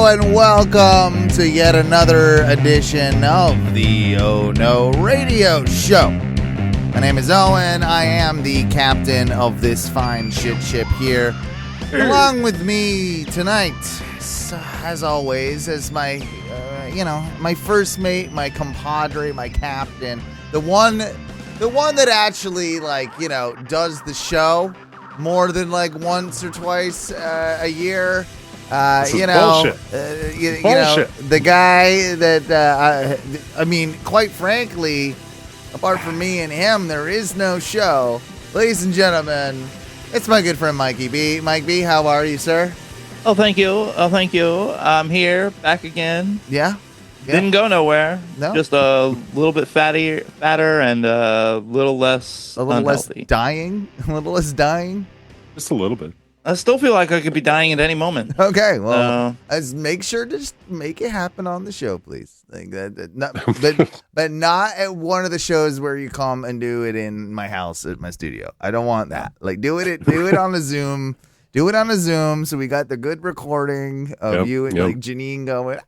and welcome to yet another edition of the Oh No Radio Show. My name is Owen. I am the captain of this fine shit ship here. Along with me tonight, as always, as my, my first mate, my compadre, my captain, the one that actually, does the show more than once or twice a year. Bullshit. The guy that, quite frankly, apart from me and him, there is no show. Ladies and gentlemen, it's my good friend Mikey B. Mike B, how are you, sir? Oh, thank you. I'm here, back again. Yeah? Didn't go nowhere. No? Just a little bit fatter, and a little less unhealthy. A little less dying? Just a little bit. I still feel like I could be dying at any moment. Okay, well, let's make sure to just make it happen on the show, please. But not at one of the shows where you come and do it in my house at my studio. I don't want that. Do it on a Zoom. Do it on a Zoom, so we got the good recording of you and Janine going,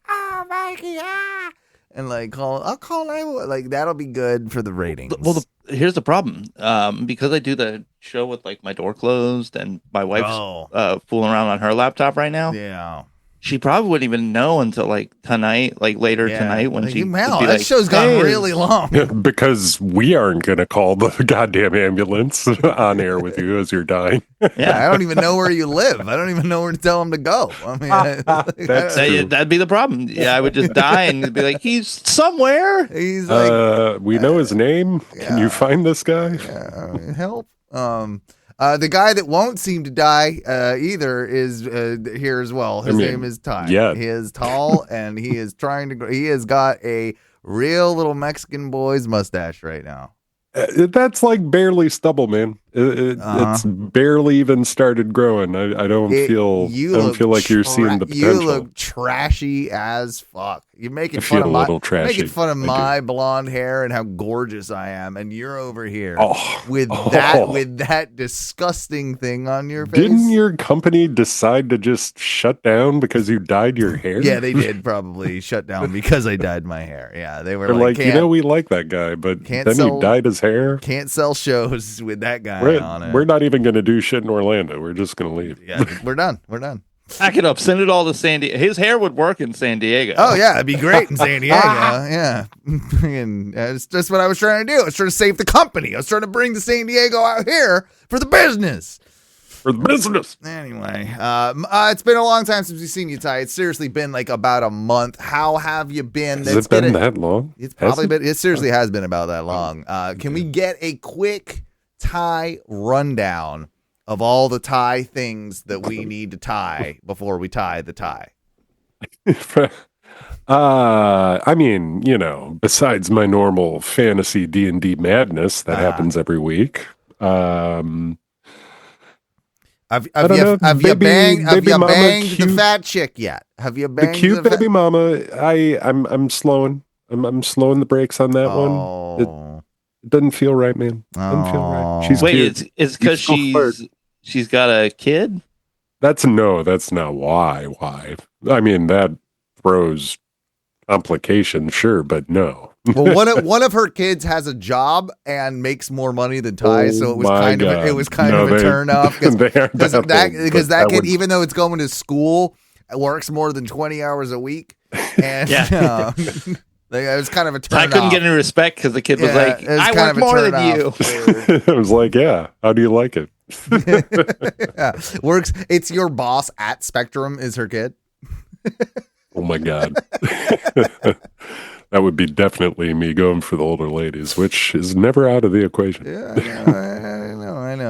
Mikey, and I'll call that'll be good for the ratings. Well, here's the problem. Because I do the show with my door closed and my wife's fooling around on her laptop right now. Yeah. She probably wouldn't even know until tonight, later tonight when she. Wow, that show's gone really long. Because we aren't going to call the goddamn ambulance on air with you as you're dying. Yeah, I don't even know where you live. I don't even know where to tell him to go. I mean, that'd be the problem. Yeah, I would just die and be like, he's somewhere. He's we know his name. Yeah. Can you find this guy? Yeah, help. The guy that won't seem to die either is here as well. His name is Ty. Yeah. He is tall and he is he has got a real little Mexican boy's mustache right now. That's barely stubble, man. It's barely even started growing. I don't feel like you're seeing the potential. You look trashy as fuck. You're making fun of my blonde hair and how gorgeous I am, and you're over here with that disgusting thing on your face. Didn't your company decide to just shut down because you dyed your hair? Yeah, they did probably shut down because I dyed my hair. Yeah, they were we like that guy, but then you dyed his hair. Can't sell shows with that guy on it. We're not even going to do shit in Orlando. We're just going to leave. Yeah, we're done. Pack it up. Send it all to San Diego. His hair would work in San Diego. Oh, yeah. It'd be great in San Diego. Yeah. And it's just what I was trying to do. I was trying to save the company. I was trying to bring the San Diego out here for the business. Anyway, it's been a long time since we've seen you, Ty. It's seriously been about a month. How have you been? Has it been that long? It's probably been. It seriously has been about that long. Can we get a quick Ty rundown of all the tie things that we need to tie before we tie the tie? Besides my normal fantasy D&D madness that happens every week. Have you banged the fat chick yet? Have you banged the cute baby mama? I'm slowing. I'm slowing the brakes on that one. It doesn't feel right, man. Doesn't feel right. She's cute. It's because she's got a kid? That's not why. I mean, that throws complications, sure, but no. Well, one of her kids has a job and makes more money than Ty, so it was kind of a turn off because that kid, even though it's going to school, works more than 20 hours a week, and it was kind of a turn off. I couldn't get any respect because the kid was like, I work more than you. I was like, yeah, how do you like it? Yeah. Works. It's your boss at Spectrum is her kid. Oh my God. That would be definitely me going for the older ladies, which is never out of the equation. Yeah,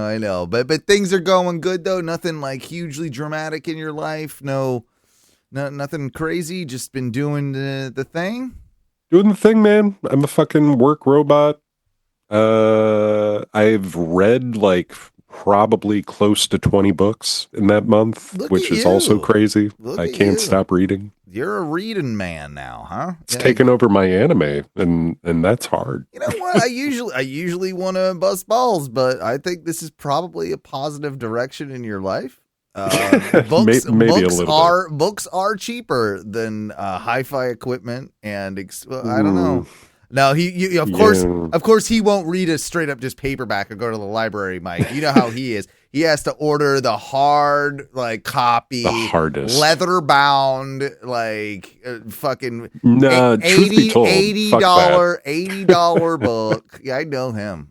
I know. But things are going good though. Nothing hugely dramatic in your life. No, nothing crazy. Just been doing the thing. Doing the thing, man. I'm a fucking work robot. I've read probably close to 20 books in that month, which is also crazy. I can't stop reading. You're a reading man now, huh? It's taken over my anime, and that's hard. You know what? I usually want to bust balls, but I think this is probably a positive direction in your life. Books Maybe a little bit. books are cheaper than hi-fi equipment and I don't know. No, he of course he won't read a straight up just paperback or go to the library, Mike. You know how he is. He has to order the hard copy, the hardest, leather bound, fucking $80 book. Yeah, I know him.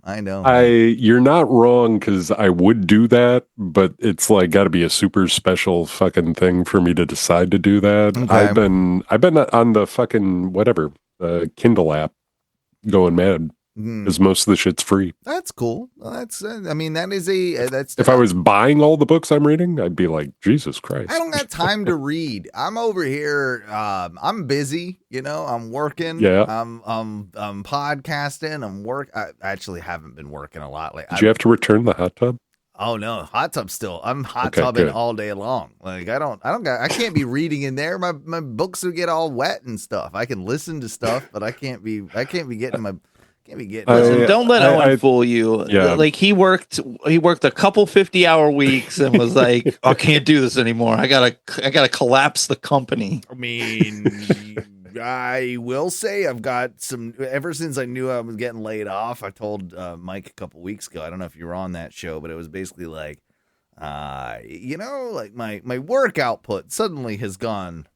You're not wrong, because I would do that, but it's got to be a super special fucking thing for me to decide to do that. Okay. I've been on the fucking whatever Kindle app going mad. Because most of the shit's free. That's cool. Well, that's if I was buying all the books I'm reading, I'd be like, Jesus Christ. I don't got time to read. I'm over here. I'm busy. I'm working. Yeah. I'm podcasting. I actually haven't been working a lot lately. Did you have to return the hot tub? Oh no, hot tub still. I'm tubbing good. All day long. I can't be reading in there. My books will get all wet and stuff. I can listen to stuff, but I can't be getting my. Listen, don't let Owen fool you. Yeah. He worked a couple 50-hour weeks and was like, I can't do this anymore. I gotta collapse the company. I mean, I will say I've got some, ever since I knew I was getting laid off. I told Mike a couple weeks ago, I don't know if you were on that show, but it was basically my work output suddenly has gone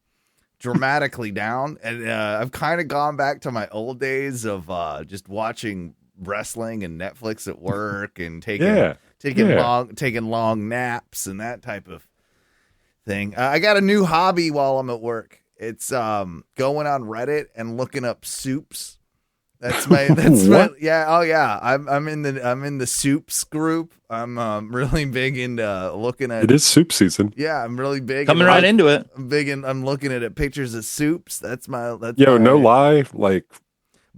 dramatically down, and I've kind of gone back to my old days of just watching wrestling and Netflix at work and taking long naps and that type of thing. I got a new hobby while I'm at work. It's going on Reddit and looking up soups. I'm in the soups group. I'm really big into looking at. It is soup season. Yeah, I'm really big. Coming right into it. I'm looking at pictures of soups. No lie,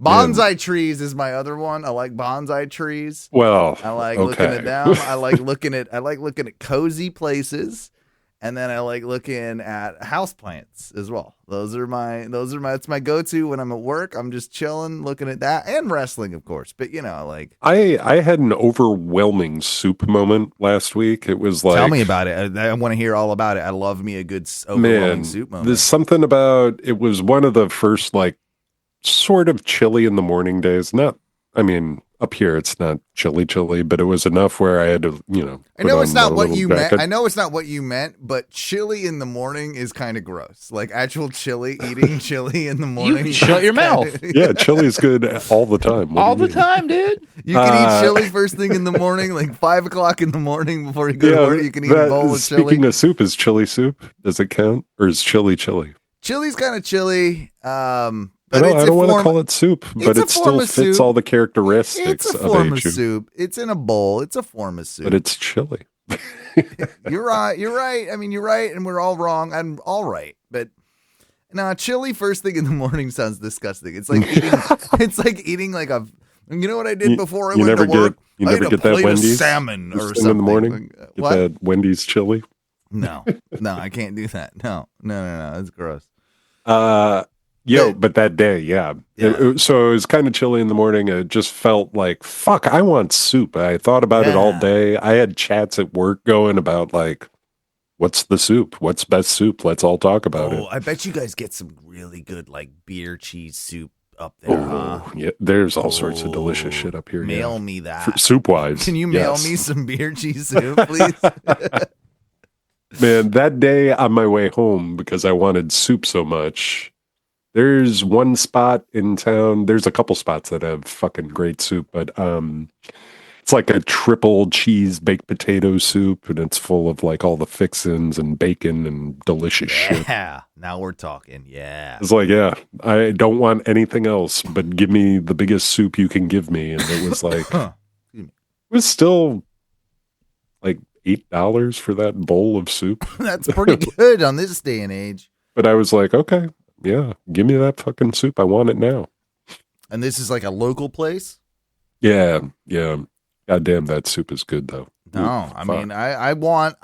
bonsai trees is my other one. I like bonsai trees. Well, I like looking at them. I like looking at cozy places. And then I like looking at houseplants as well. That's my go-to when I'm at work. I'm just chilling, looking at that, and wrestling, of course. But I had an overwhelming soup moment last week. It was like, tell me about it. I want to hear all about it. I love me a good overwhelming soup moment. There's something about it. Was one of the first sort of chilly in the morning days. Up here it's not chilly, but it was enough where I had to, I know it's not what you meant. I know it's not what you meant, but chili in the morning is kind of gross. Like actual eating chili in the morning. You shut your mouth. Yeah, chili is good all the time. All the time, dude. You can eat chili first thing in the morning, like 5 o'clock in the morning before you go to work. You can eat a bowl of chili. Speaking of soup, is chili soup? Does it count, or is chili? Chili's kind of chili. But I don't want to call it soup, but it still fits all the characteristics of a soup. It's in a bowl. It's a form of soup. But it's chili. You're right. I mean, you're right, and we're all wrong. I'm all right. But chili first thing in the morning sounds disgusting. It's like eating, a. You know what I did before I went to work? You never get that Wendy's salmon or something in the morning. Get that Wendy's chili. No, I can't do that. No, it's gross. But that day, yeah. So it was kind of chilly in the morning. It just felt like, fuck, I want soup. I thought about it all day. I had chats at work going about what's the soup? What's best soup? Let's all talk about it. I bet you guys get some really good beer cheese soup up there. Yeah. There's all sorts of delicious shit up here. Mail me that. Soup wise. Can you mail me some beer cheese soup, please? Man, that day on my way home, because I wanted soup so much, there's one spot in town. There's a couple spots that have fucking great soup, but it's like a triple cheese baked potato soup, and it's full of all the fixins and bacon and delicious shit. Yeah, now we're talking. Yeah, it's I don't want anything else, but give me the biggest soup you can give me. And it was it was still $8 for that bowl of soup. That's pretty good on this day and age. But I was like, okay. Yeah, give me that fucking soup. I want it now. And this is a local place? Yeah. God damn, that soup is good though. No, I mean, I want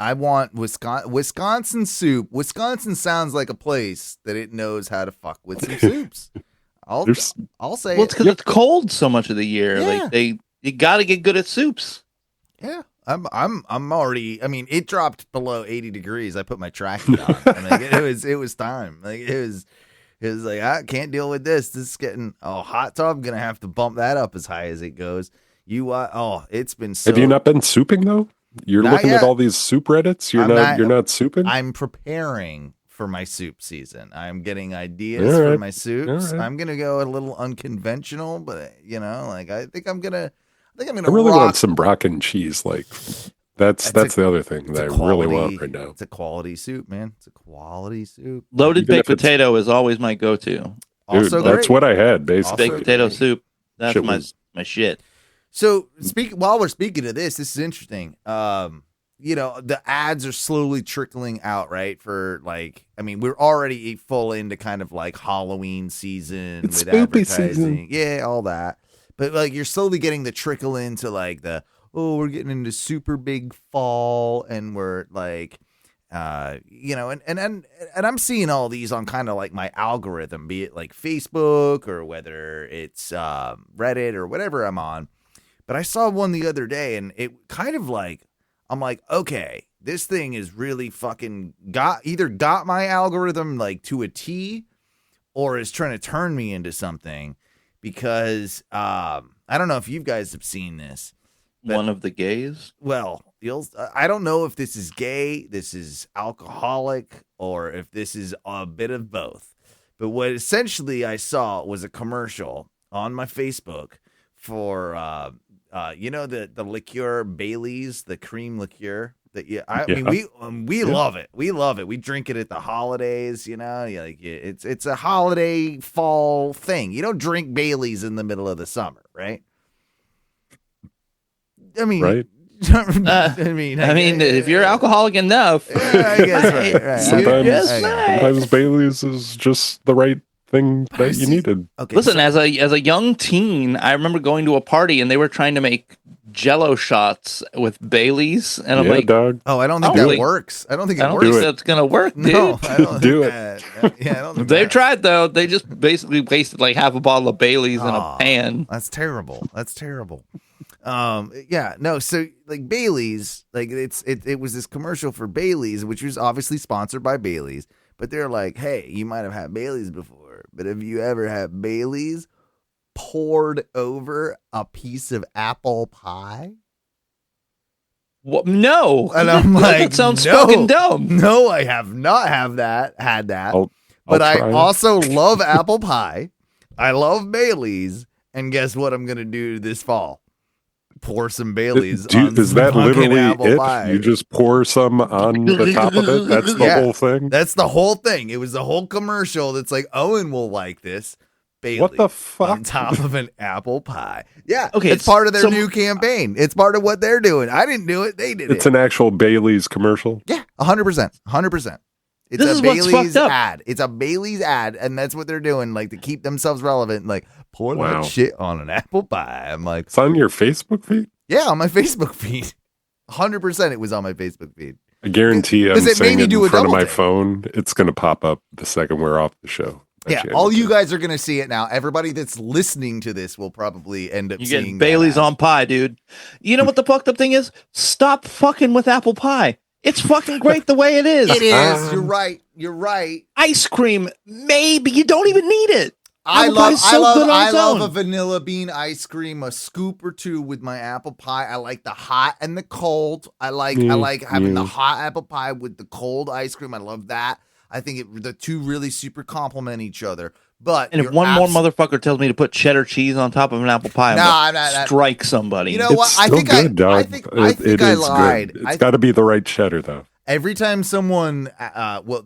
Wisconsin soup. Wisconsin sounds like a place that it knows how to fuck with some soups. I'll say it's because it's cold so much of the year. Yeah. You got to get good at soups. Yeah, I'm already. I mean, it dropped below 80 degrees. I put my tracky on. I mean, it was time. Like it was like I can't deal with this. This is getting hot tub. I'm gonna have to bump that up as high as it goes. It's been so. Have you not been souping though? You're Not looking yet. at all these soup Reddits. You're not souping. I'm preparing for my soup season. I'm getting ideas for my soups. I'm gonna go a little unconventional, but I think I'm gonna. I really want some brock and cheese. Like that's the other thing that I really want right now. It's a quality soup, man. It's a quality soup. Loaded baked potato is always my go-to. Dude, Also that's what I had basically. Baked potato soup. That's my shit. So while we're speaking of this is interesting. The ads are slowly trickling out, right? For we're already full into kind of like Halloween season with advertising. Season. Yeah, all that. But you're slowly getting the trickle into we're getting into super big fall, and we're and I'm seeing all these on kind of like my algorithm, be it like Facebook or whether it's Reddit or whatever I'm on. But I saw one the other day, and it kind of I'm like, okay, this thing is really fucking got my algorithm to a T, or is trying to turn me into something. Because I don't know if you guys have seen this. One of the gays? Well, I don't know if this is gay, this is alcoholic, or if this is a bit of both. But what essentially I saw was a commercial on my Facebook for, the liqueur Bailey's, the cream liqueur. I mean, we love it. We love it. We drink it at the holidays. It's a holiday fall thing. You don't drink Bailey's in the middle of the summer, right? I mean, right? I mean, if you're alcoholic enough, I guess right. Sometimes Bailey's is just the right thing that you needed. Okay, listen, as a young teen, I remember going to a party and they were trying to make Jello shots with Bailey's, and I'm like, dog. Oh, I don't think that works. I don't think it works. Think that's gonna work, dude. No, I don't do think it. I don't think They've tried though. They just basically wasted like half a bottle of Bailey's in a pan. That's terrible. So Bailey's, it was this commercial for Bailey's, which was obviously sponsored by Bailey's, but they're like, hey, you might have had Bailey's before, but have you ever had Bailey's poured over a piece of apple pie? What? No. And I'm like, that sounds fucking dumb. No, I have not had that. But I also love apple pie. I love Bailey's. And guess what I'm going to do this fall? Pour some Bailey's on is that literally apple it? pie. You just pour some on the top of it? That's the whole thing? That's the whole thing. It was the whole commercial that's like, Owen will like this. Bailey's what the fuck? on top of an apple pie. Yeah. Okay. It's part of their new campaign. It's part of what they're doing. I didn't do it. They did it. It's an actual Bailey's commercial? Yeah. 100%. 100%. It's a Bailey's ad. It's a Bailey's ad, and that's what they're doing, to keep themselves relevant. Pour that shit on an apple pie. I'm like, it's on your Facebook feed? Yeah, on my Facebook feed. 100%, it was on my Facebook feed. I guarantee I'm saying it in front of my phone. It's going to pop up the second we're off the show. Yeah, all you guys are going to see it now. Everybody that's listening to this will probably end up seeing Bailey's on pie, dude. You know what the fucked up thing is? Stop fucking with apple pie. It's fucking great the way it is. It is. You're right. Ice cream, maybe. You don't even need it. I love a vanilla bean ice cream, a scoop or two with my apple pie. I like the hot and the cold. I like having the hot apple pie with the cold ice cream. I love that. I think the two really super complement each other. And if one more motherfucker tells me to put cheddar cheese on top of an apple pie, I'm gonna strike somebody. You know what? I think I lied. It's got to be the right cheddar, though. Every time someone,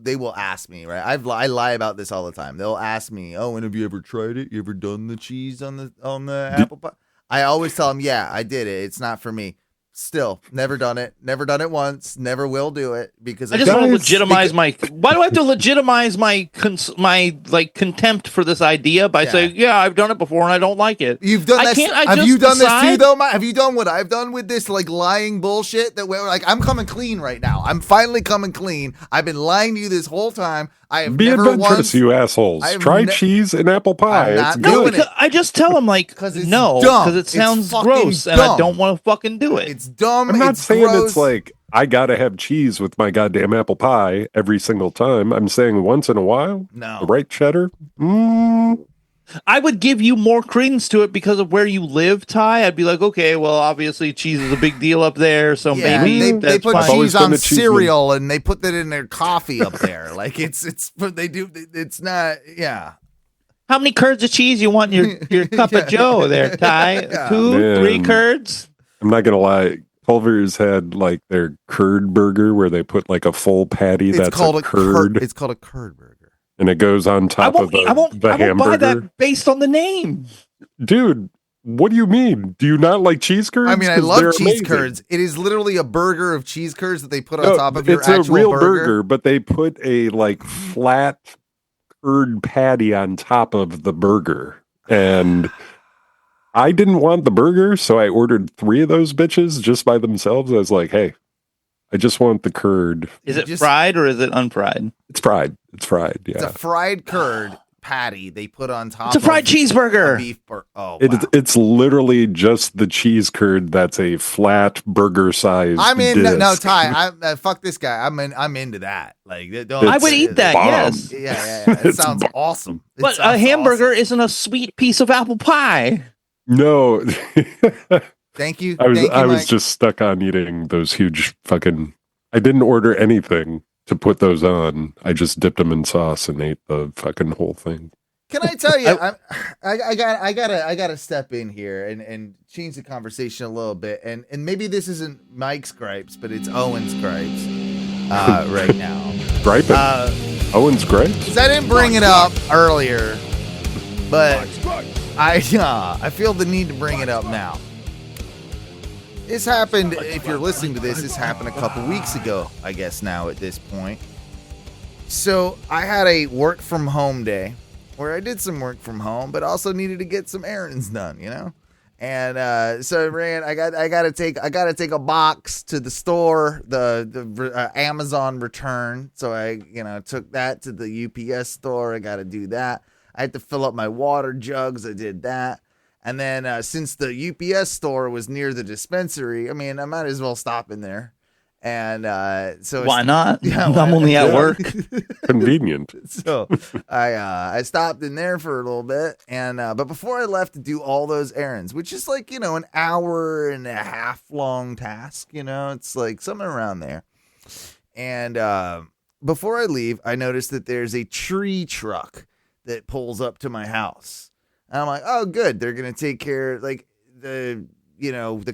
they will ask me, right? I lie about this all the time. They'll ask me, "Oh, and have you ever tried it? You ever done the cheese on the apple pie?" I always tell them, "Yeah, I did it. It's not for me." Still, never done it. Never done it once. Never will do it because I just want to legitimize my. Why do I have to legitimize my contempt for this idea by saying, "Yeah, I've done it before and I don't like it." You've done that. Have you done this too, though? Have you done what I've done with this lying bullshit? That we're I'm coming clean right now. I'm finally coming clean. I've been lying to you this whole time. I have Be never adventurous, once. you assholes. Try cheese and apple pie. It's good. I just tell them it's no, dumb. because it sounds It's gross, dumb. and I don't want to fucking do it. It's dumb. I'm not it's saying gross. it's like I gotta have cheese with my goddamn apple pie every single time. I'm saying once in a while, no, the right cheddar. I would give you more credence to it because of where you live, Ty. I'd be like, okay, well, obviously cheese is a big deal up there, so maybe they put fine. cheese on cereal and they put that in their coffee up there. Like it's they do. It's not. Yeah. How many curds of cheese you want in your cup of Joe there, Ty? Yeah. 2, Man. 3 curds? I'm not gonna lie. Culver's had like their curd burger where they put like a full patty It's that's called a curd. It's called a curd burger. And it goes on top of the I won't hamburger. buy that based on the name. Dude, what do you mean? Do you not like cheese curds? I mean, I 'Cause love they're cheese amazing. curds. It is literally a burger of cheese curds that they put on top of your it's actual a real burger. but they put a like flat curd patty on top of the burger. And I didn't want the burger, so I ordered 3 of those bitches just by themselves. I was like, hey, I just want the curd. Is it fried or is it unfried? It's fried. It's fried. Yeah. It's a fried curd patty they put on top. It's a fried cheeseburger. Beef burger. Oh, wow. It's literally just the cheese curd that's a flat burger size. I'm in. disc. No, Ty. Fuck this guy. I'm into that. Like, I would eat that. bomb. Yes. Yeah. It sounds awesome. But a hamburger isn't a sweet piece of apple pie. No. Thank you. I was Mike. just stuck on eating those huge fucking. I didn't order anything to put those on. I just dipped them in sauce and ate the fucking whole thing. Can I tell you? I gotta step in here and change the conversation a little bit. And maybe this isn't Mike's gripes, but it's Owen's gripes right now. Griping? Owen's gripes? 'Cause I didn't bring it up earlier, but I feel the need to bring it up now. This happened, if you're listening to this happened a couple weeks ago, I guess now at this point. So I had a work from home day where I did some work from home, but also needed to get some errands done, you know? And so I gotta take a box to the store, the Amazon return. So I took that to the UPS store. I gotta do that. I had to fill up my water jugs. I did that. And then since the UPS store was near the dispensary, I mean, I might as well stop in there. And so why not? Yeah, I'm only at work. Convenient. So I stopped in there for a little bit, and but before I left to do all those errands, which is like an hour and a half long task, it's like something around there. And before I leave, I noticed that there's a tree truck that pulls up to my house. And I'm like, oh, good. They're going to take care, like, the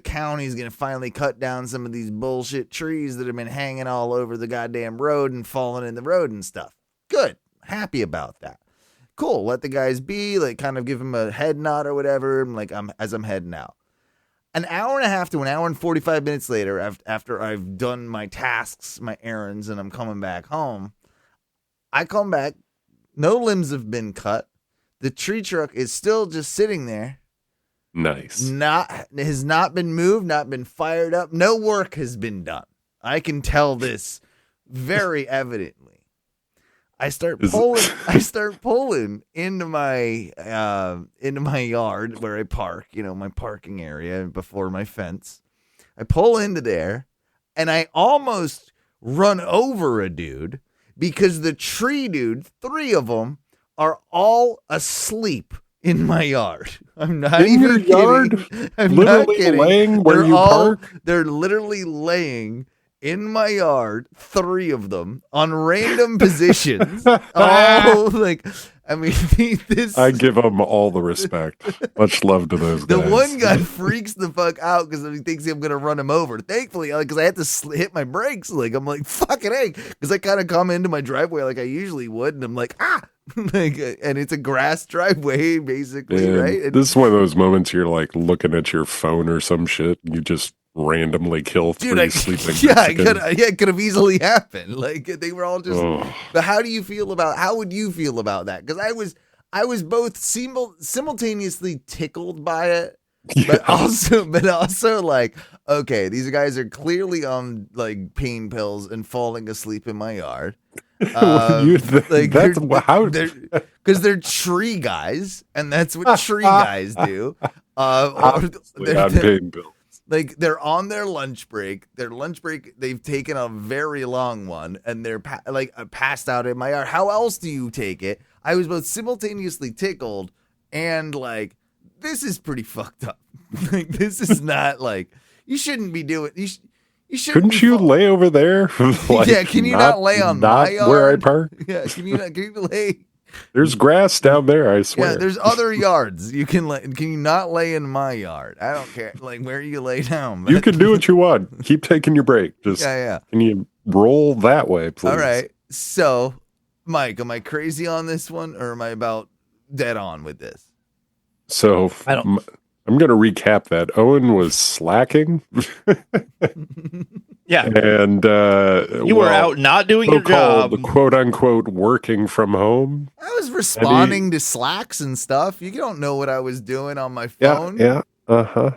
county's going to finally cut down some of these bullshit trees that have been hanging all over the goddamn road and falling in the road and stuff. Good. Happy about that. Cool. Let the guys be, like, kind of give them a head nod or whatever, as I'm heading out. An hour and a half to an hour and 45 minutes later, after I've done my tasks, my errands, and I'm coming back home, I come back. No limbs have been cut. The tree truck is still just sitting there. Nice. Has not been moved, not been fired up. No work has been done. I can tell this very evidently. I start pulling into my yard where I park, my parking area before my fence. I pull into there and I almost run over a dude because the tree dude, 3 of them, are all asleep in my yard. I'm not even kidding. I'm not kidding. Laying where you park? They're literally laying in my yard, 3 of them on random positions. I give them all the respect. Much love to those guys. The one guy freaks the fuck out because he thinks I'm gonna run him over. Thankfully, because I had to hit my brakes, I'm like fucking A, because I kind of come into my driveway like I usually would, and I'm like and it's a grass driveway basically, right? And this is one of those moments you're like looking at your phone or some shit, and you just randomly kill 3 sleeping. It could have easily happened. Like they were all just. But how would you feel about that? Because I was both simultaneously tickled by it, but also like, okay, these guys are clearly on like pain pills and falling asleep in my yard. That's how. Because they're tree guys, and that's what tree guys do. I'm paying bills. Like they're on their lunch break. They've taken a very long one, and they're passed out in my yard. How else do you take it? I was both simultaneously tickled and like, this is pretty fucked up. Like this is not like you shouldn't be doing. You shouldn't. Couldn't you lay over there? Like, yeah, can you not lay on my yard? Where I park? Yeah, can you lay? There's grass down there, I swear. Yeah, there's other yards. You can lay. Can you not lay in my yard? I don't care. Like where you lay down. You can do what you want. Keep taking your break. Just yeah. Can you roll that way, please? All right. So, Mike, am I crazy on this one, or am I about dead on with this? So I'm going to recap that. Owen was slacking. Yeah. And you were out not doing your job. Quote unquote working from home. I was responding to slacks and stuff. You don't know what I was doing on my phone. Yeah. Uh-huh.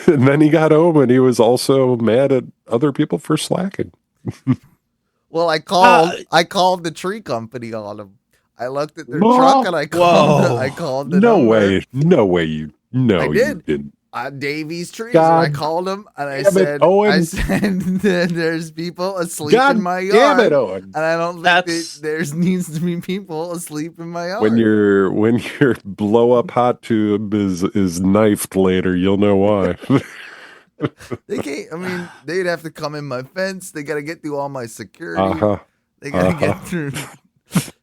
And then he got home and he was also mad at other people for slacking. Well, I called the tree company on him. I looked at their truck and I called the number. No way you didn't. Davies Trees. And I called him and I said, there's people asleep in my yard. Damn it, Owen. And I don't think there needs to be people asleep in my yard. When your blow up hot tube is knifed later, you'll know why. They can't. I mean, they'd have to come in my fence. They got to get through all my security. They got to get through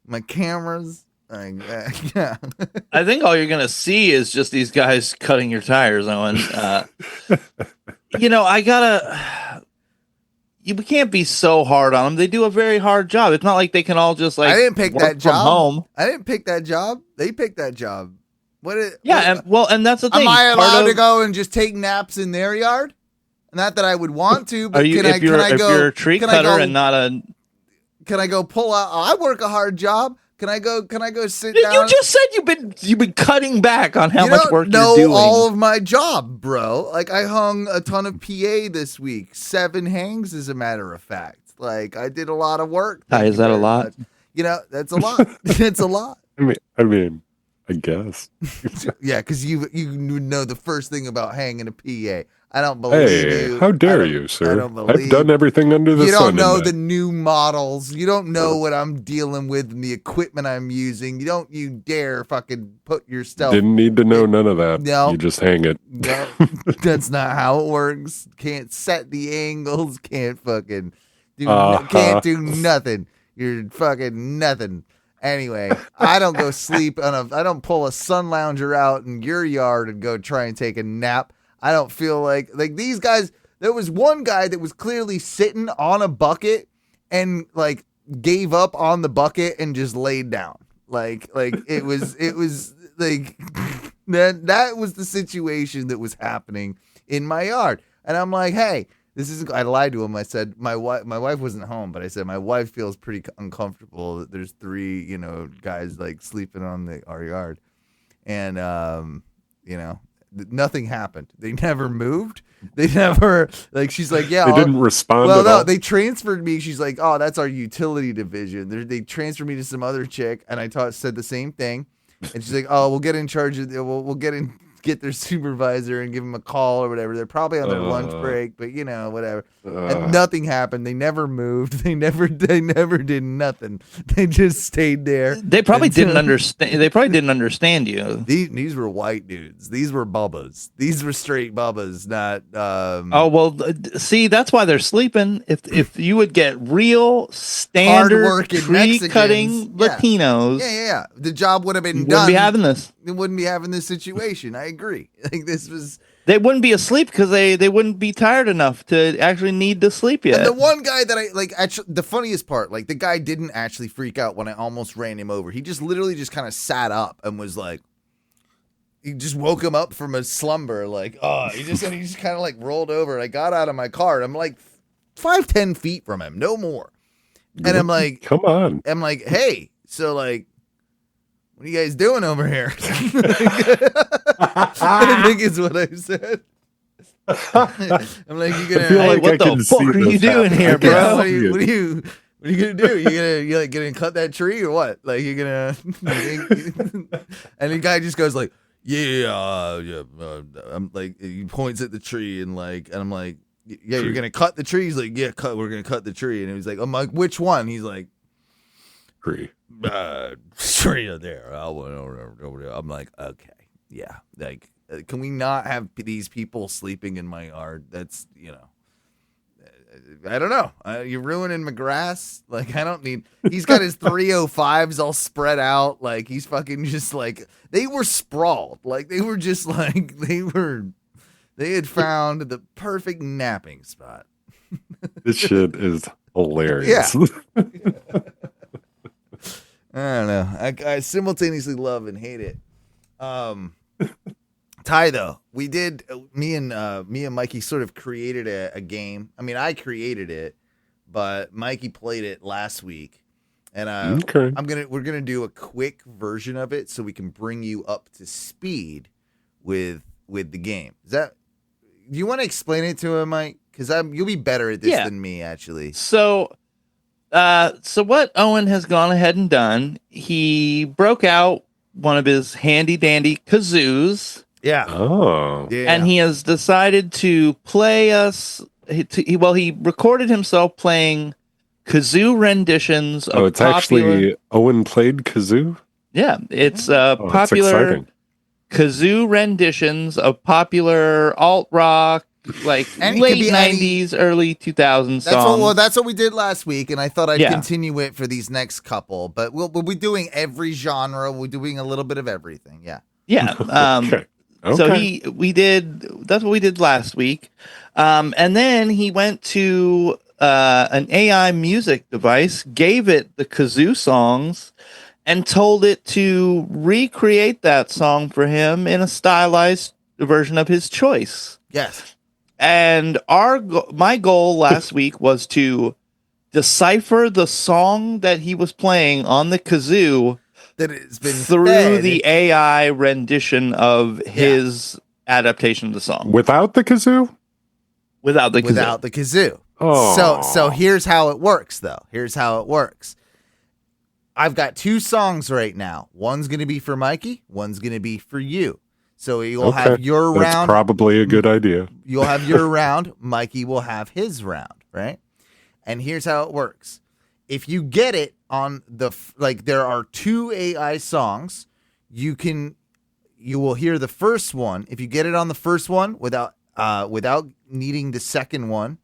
my cameras. Yeah. I think all you're gonna see is just these guys cutting your tires, Owen. We can't be so hard on them. They do a very hard job. It's not like they can all just like. I didn't pick that job. Home. I didn't pick that job. They picked that job. And that's the thing. Am I allowed to go and just take naps in their yard? Not that I would want to, but if you're a tree cutter and not a. Can I go pull out? I work a hard job. Can I go sit down? You just said you've been cutting back on how much work you're doing. You know all of my job, bro. Like I hung a ton of PA this week. 7 hangs, as a matter of fact. Like I did a lot of work. Is that a lot? Much. That's a lot. It's a lot. I mean, I guess. Yeah, because you know the first thing about hanging a PA. I don't believe you. How dare you, sir? I don't believe I've done everything under the sun. You don't know the new models. You don't know what I'm dealing with and the equipment I'm using. You dare fucking put your stuff. Didn't need to know none of that. No. You just hang it. No, that's not how it works. Can't set the angles. Can't fucking can't do nothing. You're fucking nothing. Anyway, I don't go sleep I don't pull a sun lounger out in your yard and go try and take a nap. I don't feel like these guys. There was one guy that was clearly sitting on a bucket and like gave up on the bucket and just laid down. Like it was like that was the situation that was happening in my yard. And I'm like, hey, I lied to him. I said my wife wasn't home, but I said my wife feels pretty uncomfortable that there's 3 guys like sleeping on our yard, and nothing happened. They never moved. They never she's like, yeah. They didn't respond. Well, no, they transferred me. She's like, oh, that's our utility division. They transferred me to some other chick, and I said the same thing. And she's like, oh, we'll get in charge of. We'll get their supervisor and give them a call or whatever. They're probably on their lunch break, but whatever. And nothing happened. They never moved. They never did nothing. They just stayed there. They probably didn't understand. They probably didn't understand you. These were white dudes. These were bubbas. These were straight bubbas, not. See, that's why they're sleeping. If you would get real standard tree cutting Latinos, yeah, the job would have been done. Wouldn't be having this. They wouldn't be having this situation. I agree. This was. They wouldn't be asleep because they wouldn't be tired enough to actually need to sleep yet. And the one guy that actually, the funniest part, the guy didn't actually freak out when I almost ran him over. He just literally just kind of sat up and was like, he just woke him up from a slumber. He just kind of rolled over. And I got out of my car. And I'm like 5-10 feet from him, no more. And I'm like, come on. I'm like, hey, so what are you guys doing over here? I think is what I said. I'm like, what the fuck are you doing here, bro? What What are you gonna do? You gonna cut that tree or what? Like you're gonna? And the guy just goes like, I'm like, he points at the tree and I'm like, yeah, you're gonna cut the tree. He's like, yeah, we're gonna cut the tree. And he's like, I'm like, which one? He's like, Tree. Tree there. Over there. I'm like, okay, yeah. Like, can we not have these people sleeping in my yard? That's I don't know. You're ruining my grass. Like, I don't need. He's got his 305s all spread out. Like, he's fucking just like they were sprawled. Like they were just like they had found the perfect napping spot. This shit is hilarious. Yeah. I don't know. I simultaneously love and hate it. Ty, though, we did. Me and Mikey sort of created a game. I mean, I created it, but Mikey played it last week, and Okay. we're gonna do a quick version of it so we can bring you up to speed with the game. Do you want to explain it to him, Mike? Because you'll be better at this than me, actually. So what Owen has gone ahead and done, he broke out one of his handy dandy kazoos. Yeah. Oh. Yeah. And he has decided to play us. He recorded himself playing kazoo renditions of it's actually Owen played kazoo? Yeah, it's That's popular exciting. kazoo renditions of popular alt rock, like And it late could be 90s, early 2000s songs. That's what we did last week, and I thought I'd Yeah. continue it for these next couple. But we'll be doing every genre. We're doing a little bit of everything. Yeah. Yeah. Okay. So that's what we did last week. And then he went to an AI music device, gave it the kazoo songs, and told it to recreate that song for him in a stylized version of his choice. Yes. And my goal last week was to decipher the song that he was playing on the kazoo That it's been through fed. the AI rendition of his adaptation of the song Without the kazoo? without the kazoo. without the kazoo. Oh. So here's how it works, though. Here's how it works. I've got two songs right now. One's going to be for Mikey. One's going to be for you. So you'll have your That's round. probably a good idea. You'll have your round. Mikey will have his round, right? And here's how it works. If you get it on there are two AI songs. You will hear the first one. If you get it on the first one without needing the second one,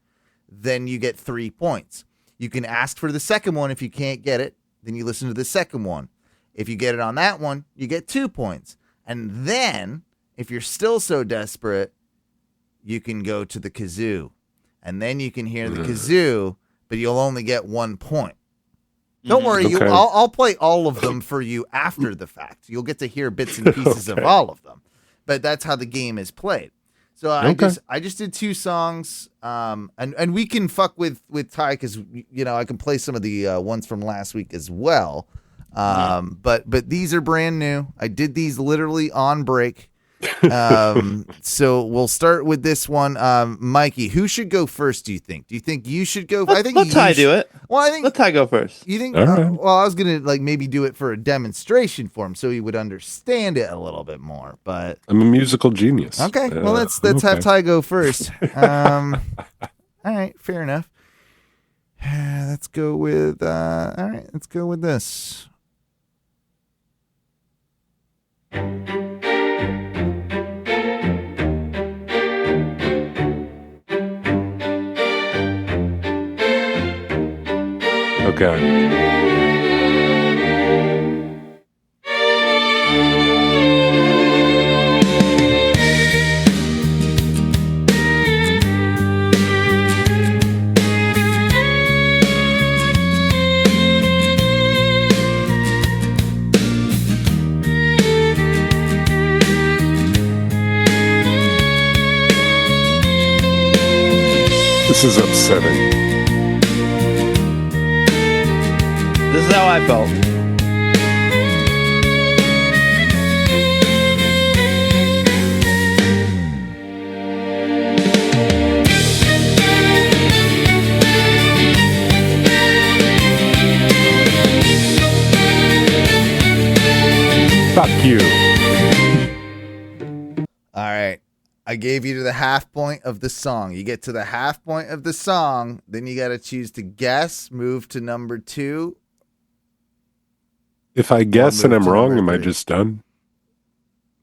then you get 3 points. You can ask for the second one. If you can't get it, then you listen to the second one. If you get it on that one, you get 2 points. And then, if you're still so desperate, you can go to the kazoo. And then you can hear the kazoo, but you'll only get 1 point. Don't worry, Okay. I'll play all of them for you after the fact. You'll get to hear bits and pieces of all of them. But that's how the game is played. So I just did 2 songs, and we can fuck with Ty because I can play some of the ones from last week as well. But these are brand new. I did these literally on break. So we'll start with this one. Mikey, who should go first? Do you think? Do you think you should go? I think let Ty do it. Well, I think Let Ty go first. you think. All right. Well, I was gonna maybe do it for a demonstration for him so he would understand it a little bit more. But I'm a musical genius. okay, well let's okay. have Ty go first. All right, fair enough. Let's go with. All right, let's go with this. Okay. This is upsetting. This is how I felt. Fuck you. All right. I gave you to the half point of the song. You get to the half point of the song, then you got to choose to guess, move to number 2. If I guess and move I'm to wrong, number am I 3. just done?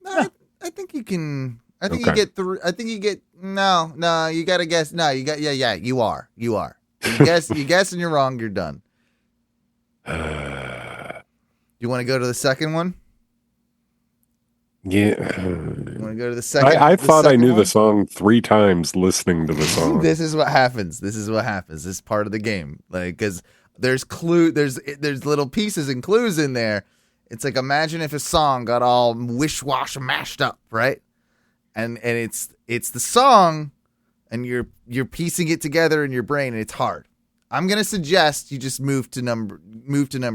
No, I think you can. I think Okay. you get 3. I think you get. No, you got to guess. No, you got. Yeah, you are. You guess and you're wrong, you're done. You want to go to the second one? Yeah. You want to go to the second? I thought I knew one? the song 3 times listening to the song. This is what happens. This is part of the game. Like, because there's little pieces and clues in there. It's like, imagine if a song got all wish-wash mashed up, right? And it's the song, and you're piecing it together in your brain, and it's hard. I'm gonna suggest you just move to number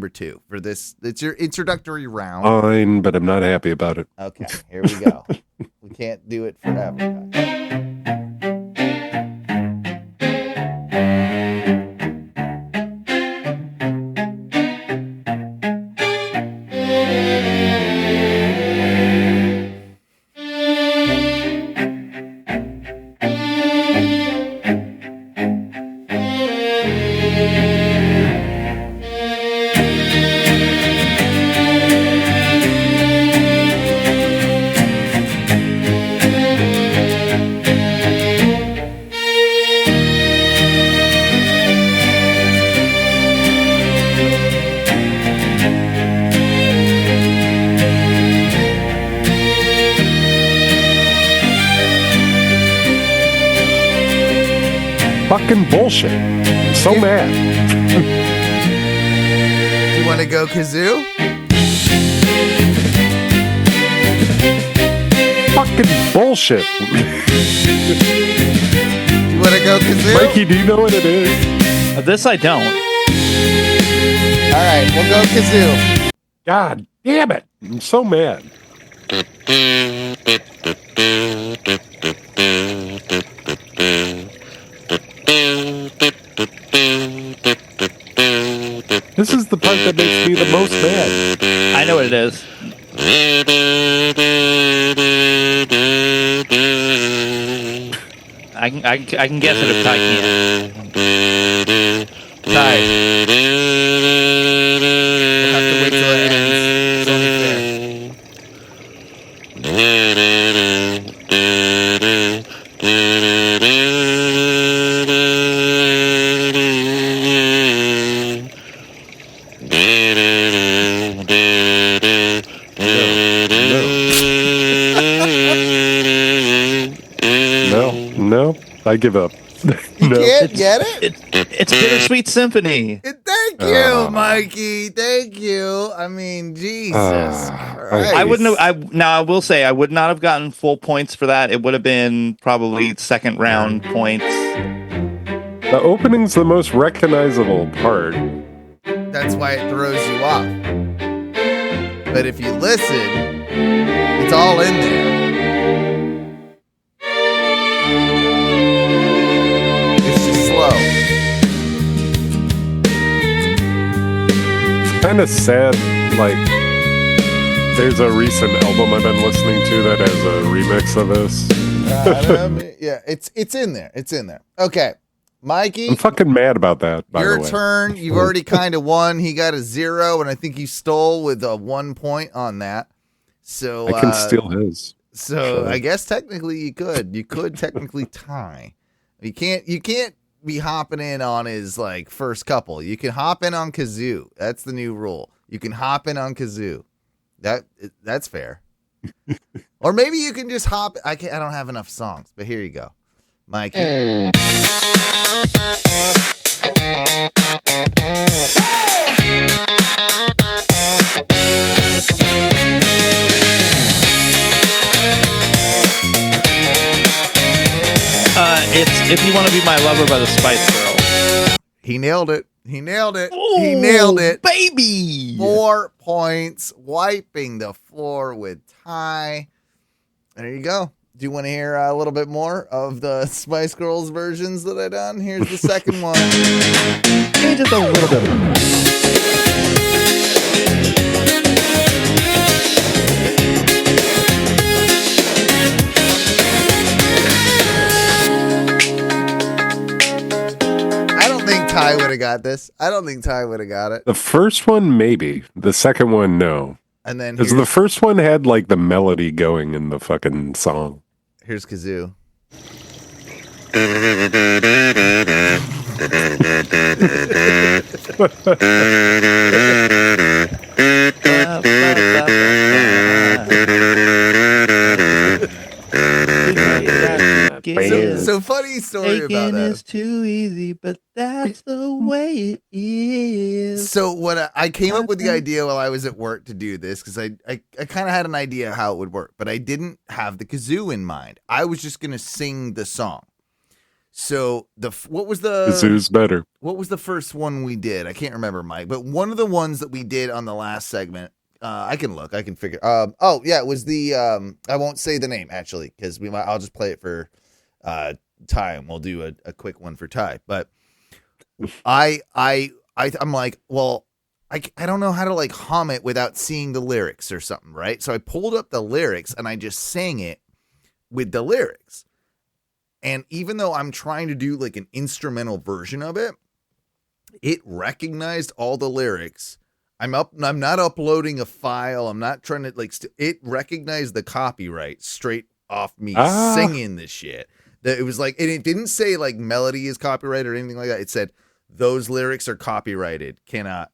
2 for this. It's your introductory round. Fine, but I'm not happy about it. Okay, here we go. We can't do it forever, guys. Fucking bullshit. I'm so mad. You want to go kazoo? Fucking bullshit. You want to go kazoo? Mikey, do you know what it is? This I don't. All right, we'll go kazoo. God damn it. I'm so mad. This is the part that makes me the most mad. I know what it is. I can guess it if Ty can't. Ty. We'll have to wait till it ends. It's only fair. No, I give up. You No. can't get it? It's Bittersweet Symphony. Thank you, Mikey. Thank you. I mean, Jesus Christ. I wouldn't have. I will say I would not have gotten full points for that. It would have been probably second round points. The opening's the most recognizable part. That's why it throws you off. But if you listen, it's all in there. It's just slow. It's kind of sad, like, there's a recent album I've been listening to that has a remix of this. Yeah, it's in there. It's in there. Okay, Mikey. I'm fucking mad about that, by the Your way. turn. You've already kind of won. He got a 0, and I think you stole with a 1 point on that. So I can steal his. So I guess technically you could. You could technically tie. You can't be hopping in on his like first couple. You can hop in on kazoo. That's the new rule. You can hop in on kazoo. That's fair. Or maybe you can just hop. I don't have enough songs, but here you go, Mikey. It's If You Want to Be My Lover by the Spice Girls. He nailed it. He nailed it. Ooh, He nailed it. Baby! 4 points, wiping the floor with Ty. There you go. Do you want to hear a little bit more of the Spice Girls versions that I done? Here's the second one. Just a little bit. got this. I don't think Ty would have got it. The first one, maybe. The second one, no. And then Because the first one had like the melody going in the fucking song. here's Kazoo. So funny story about that. Is too easy, but that's the way it is. So what I came up with the idea while I was at work to do this because I kind of had an idea how it would work, but I didn't have the kazoo in mind. I was just gonna sing the song. So what was the Kazoo's better. What was the first one we did? I can't remember, Mike. But one of the ones that we did on the last segment, I can look. I can figure. Oh yeah, it was the. I won't say the name actually because I'll just play it for Ty, and we'll do a quick one for Ty. But I'm like, well, I don't know how to like hum it without seeing the lyrics or something, right? So I pulled up the lyrics and I just sang it with the lyrics. And even though I'm trying to do like an instrumental version of it, it recognized all the lyrics. I'm not uploading a file. I'm not trying to like, it recognized the copyright straight off me singing this shit. That it was like, and it didn't say like melody is copyrighted or anything like that. It said those lyrics are copyrighted. Cannot,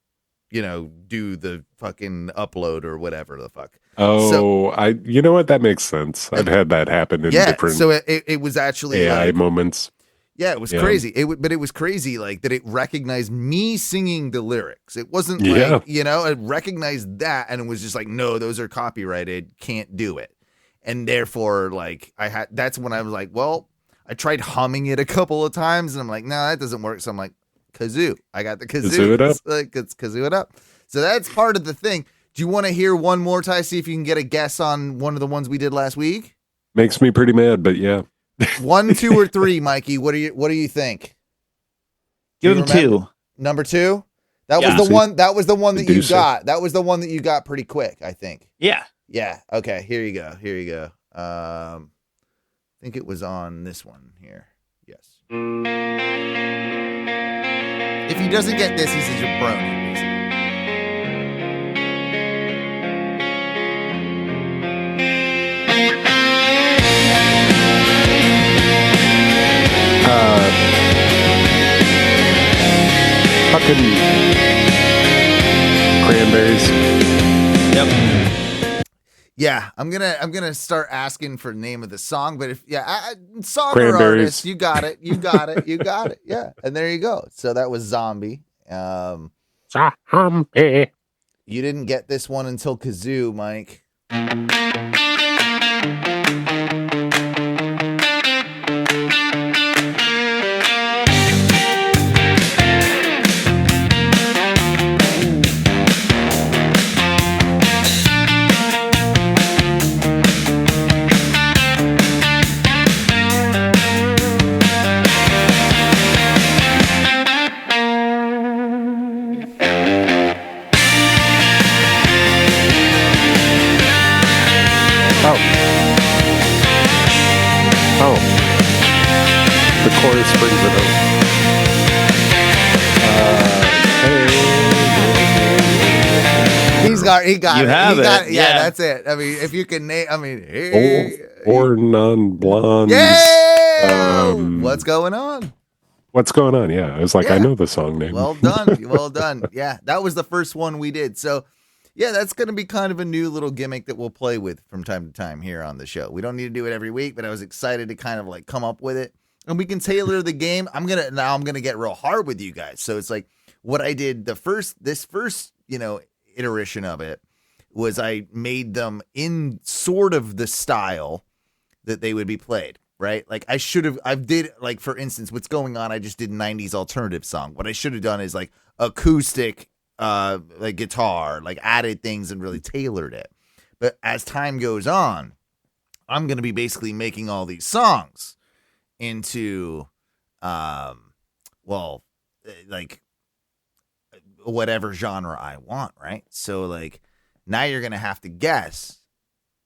do the fucking upload or whatever the fuck. Oh, you know what? That makes sense. I've had that happen in different so it was actually AI moments. Yeah, it was crazy. But it was crazy like that it recognized me singing the lyrics. It wasn't like, it recognized that and it was just like, no, those are copyrighted, can't do it. And therefore, like that's when I was like, well, I tried humming it a couple of times and I'm like, no, that doesn't work. So I'm like, kazoo. I got the kazoo. Kazoo it up. Let's kazoo it up. So that's part of the thing. Do you want to hear one more, Ty? See if you can get a guess on one of the ones we did last week. Makes me pretty mad, but yeah. 1, 2, or 3, Mikey. What do you think? Give him 2. Number 2. That was the one. That was the one that you got. That was the one that you got pretty quick, I think. Yeah. Yeah. Okay. Here you go. I think it was on this one here. Yes. If he doesn't get this, he's a jabroni, basically. Fucking Cranberries. Yep. Yeah, I'm gonna start asking for the name of the song, but if song or Cranberries. artist, you got it. Yeah, and there you go. So that was Zombie. Zombie. You didn't get this one until Kazoo, Mike. The chorus brings it up. He got you it. Have he got it. it. Yeah, that's it. I mean, if you can name, Or non-blondes. Yeah. What's going on? What's going on? Yeah, I was like, I know the song name. Well done. Yeah, that was the first one we did. So, yeah, that's going to be kind of a new little gimmick that we'll play with from time to time here on the show. We don't need to do it every week, but I was excited to kind of like come up with it. And we can tailor the game. I'm going to get real hard with you guys. So it's like what I did this first, iteration of it was I made them in sort of the style that they would be played, right? Like for instance, what's going on, I just did 90s alternative song. What I should have done is like acoustic, like guitar, like added things and really tailored it. But as time goes on, I'm going to be basically making all these songs into, like whatever genre I want, right? So like now you're going to have to guess.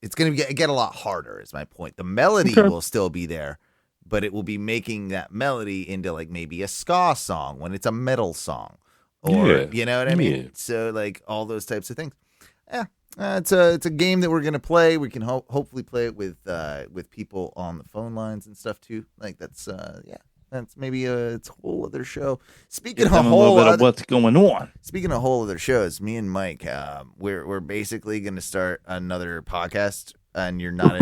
It's going to get a lot harder is my point. The melody will still be there, but it will be making that melody into like maybe a ska song when it's a metal song, or you know what I mean? So like all those types of things. Yeah, it's a game that we're gonna play. We can hopefully play it with people on the phone lines and stuff too. Like that's that's maybe it's a whole other show. Speaking of what's going on. Speaking of whole other shows, me and Mike, we're basically going to start another podcast, and you're not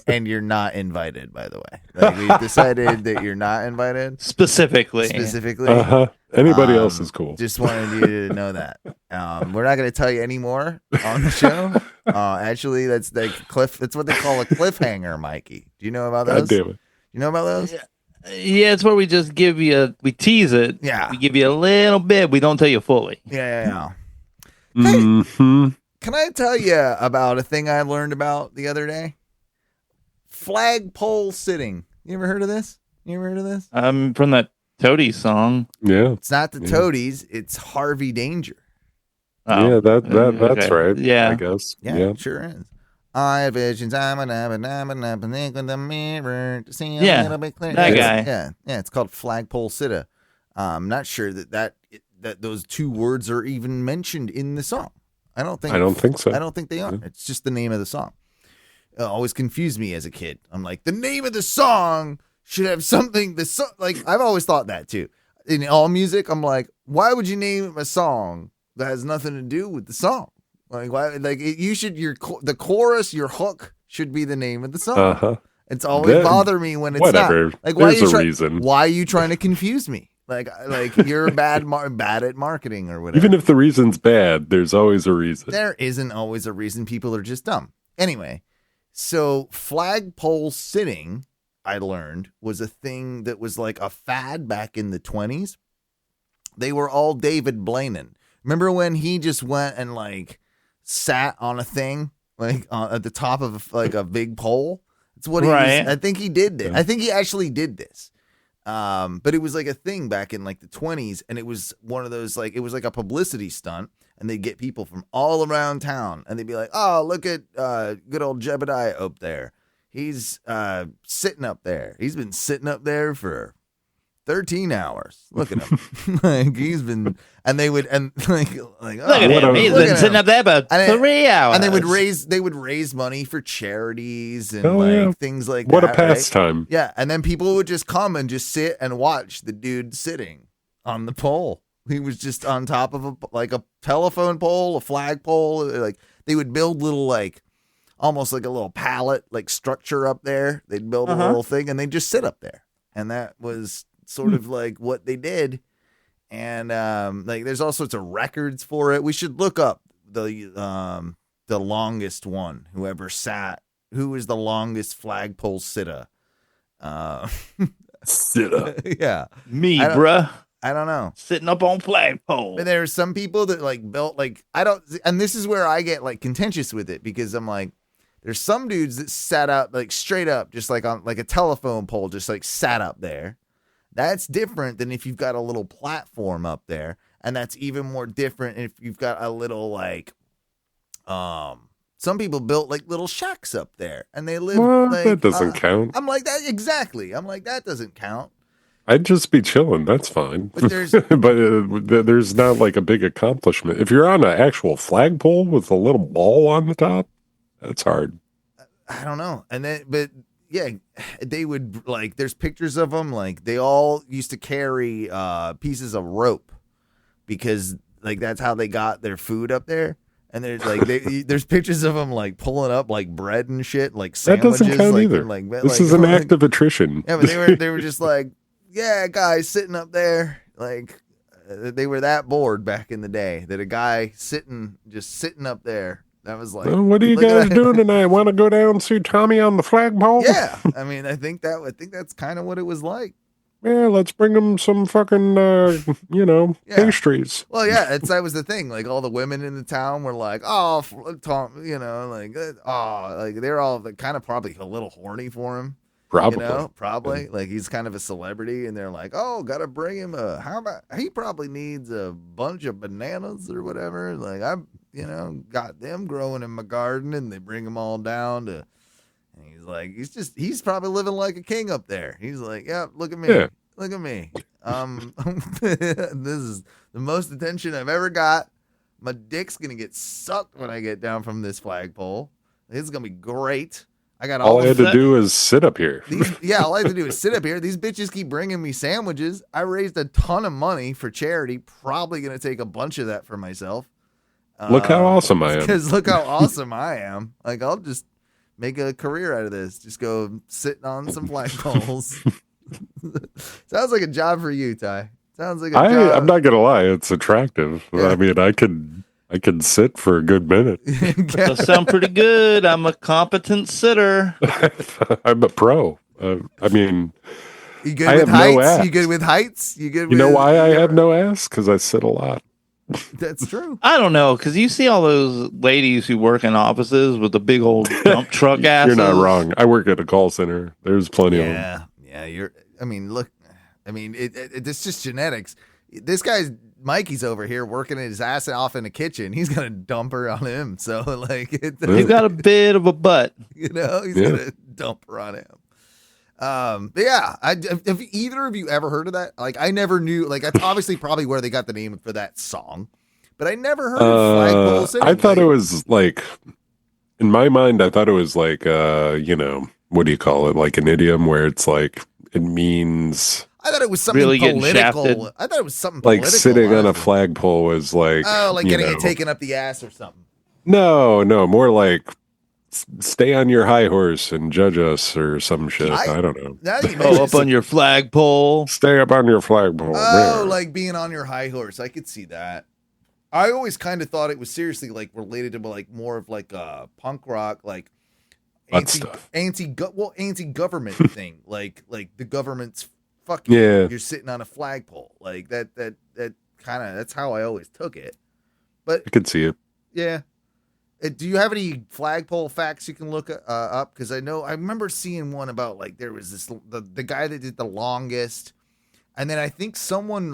and you're not invited. By the way, like, we've decided that you're not invited specifically. Anybody else is cool. Just wanted you to know that. We're not going to tell you any more on the show. Actually, that's like That's what they call a cliffhanger, Mikey. Do you know about those? God damn it. You know about those? Yeah, it's where we just give you we tease it. Yeah. We give you a little bit. We don't tell you fully. Yeah. Mm-hmm. Hey, can I tell you about a thing I learned about the other day? Flagpole sitting. You ever heard of this? From that Toady song. Yeah. It's not the Toadies. It's Harvey Danger. Oh, yeah, that's okay. right. Yeah. I guess. Yeah, it sure is. I have visions. I'm in the mirror to see a little bit clearer. That guy. Yeah. It's called Flagpole Sitta. I'm not sure that those two words are even mentioned in the song. I don't think so. I don't think they are. Yeah. It's just the name of the song. It always confused me as a kid. I'm like, the name of the song should have something. Like I've always thought that too. In all music, I'm like, why would you name a song that has nothing to do with the song? Like why? Like you should the chorus, your hook should be the name of the song. Uh-huh. It's always bother me when it's whatever. not. Like there's a reason. Why are you trying to confuse me? Like you're bad at marketing or whatever. Even if the reason's bad, there's always a reason. There isn't always a reason. People are just dumb. Anyway, so flagpole sitting, I learned, was a thing that was like a fad back in the 1920s. They were all David Blaine. Remember when he just went and like sat on a thing like at the top of like a big pole? That's what he was. I think he did this. I think he actually did this. But it was like a thing back in like the 1920s, and it was one of those like it was like a publicity stunt, and they'd get people from all around town, and they'd be like, "Oh, look at good old Jebediah up there. He's sitting up there. He's been sitting up there for 13 hours. Look at him. Like he's been." And they would look at him. He's been sitting up there about 3 hours. And they would raise money for charities and things like that. What a pastime. Right? Yeah. And then people would just come and just sit and watch the dude sitting on the pole. He was just on top of a telephone pole, a flagpole. Like they would build little almost like a little pallet like structure up there. They'd build a little thing and they'd just sit up there. And that was sort of like what they did. And there's all sorts of records for it. We should look up the longest one. Who is the longest flagpole sitta? Sitta. Yeah, me, bruh. I don't know. Sitting up on flagpole. But there are some people that built and this is where I get contentious with it because I'm like, there's some dudes that sat up straight up, just on a telephone pole, just sat up there. That's different than if you've got a little platform up there, and that's even more different if you've got a little some people built little shacks up there, and they live. Well, that doesn't count. I'm like that exactly. I'm like that doesn't count. I'd just be chilling. That's fine. But there's there's not a big accomplishment. If you're on an actual flagpole with a little ball on the top, that's hard. I don't know, but. Yeah, they would there's pictures of them. They all used to carry pieces of rope because that's how they got their food up there. And there's there's pictures of them pulling up bread and shit, sandwiches. That doesn't count either. This is an act of attrition. Yeah, but they were just guys sitting up there. They were that bored back in the day that a guy sitting up there. That was what are you guys doing tonight? Want to go down and see Tommy on the flagpole? Yeah, I mean, I think that's kind of what it was like. Yeah, let's bring them some fucking, pastries. Well, yeah, that was the thing. All the women in the town were oh, Tom, they're all kind of probably a little horny for him. Probably. Yeah. He's kind of a celebrity, and they're oh, gotta bring him he probably needs a bunch of bananas or whatever. I've got them growing in my garden, and they bring them all down to And he's like, he's probably living like a king up there. He's like, yeah, look at me. Yeah. Look at me. This is the most attention I've ever got. My dick's going to get sucked when I get down from this flagpole. It's going to be great. I got all I had to do is sit up here. All I had to do is sit up here. These bitches keep bringing me sandwiches. I raised a ton of money for charity. Probably going to take a bunch of that for myself. Look how awesome I am. Because look how awesome I am. Like, I'll just make a career out of this. Just go sitting on some flagpoles. Sounds like a job for you, Ty. Sounds like a job. I'm not gonna lie, it's attractive. Yeah. I mean, I could sit for a good minute. Does sound pretty good. I'm a competent sitter. I'm a pro. I mean, You good I with have no heights? ass. You good with heights? You good? You know why I have no ass? Because I sit a lot. That's true. I don't know, because you see all those ladies who work in offices with the big old dump truck asses. You're not wrong. I work at a call center. There's plenty of them. Yeah. I mean, look. I mean, it's just genetics. This guy's Mikey's over here working his ass off in the kitchen. He's gonna dump her on him. So like, You got a bit of a butt. he's gonna dump her on him. But yeah, have either of you ever heard of that? Like, I never knew. Like, that's obviously probably where they got the name for that song, but I never heard of flagpole sitting. I thought it was like, in my mind, I thought it was like, what do you call it? Like an idiom where it's like it means. I thought it was something really getting political. shafted. I thought it was something Like political, sitting on a honestly. flagpole was like, like getting it taken up the ass or something. No, more like stay on your high horse and judge us or some shit. I don't know. Now that you Oh, mention up it, on your flagpole. Stay up on your flagpole. oh, man. like being on your high horse. I could see that. I always kind of thought it was seriously like related to like more of like punk rock, like Butt stuff. anti-government thing, like the government's fucking. Yeah. You're sitting on a flagpole, like that kind of. That's how I always took it. But I could see it. yeah. Do you have any flagpole facts you can look up? Because I remember seeing one about like there was this the guy that did the longest, and then I think someone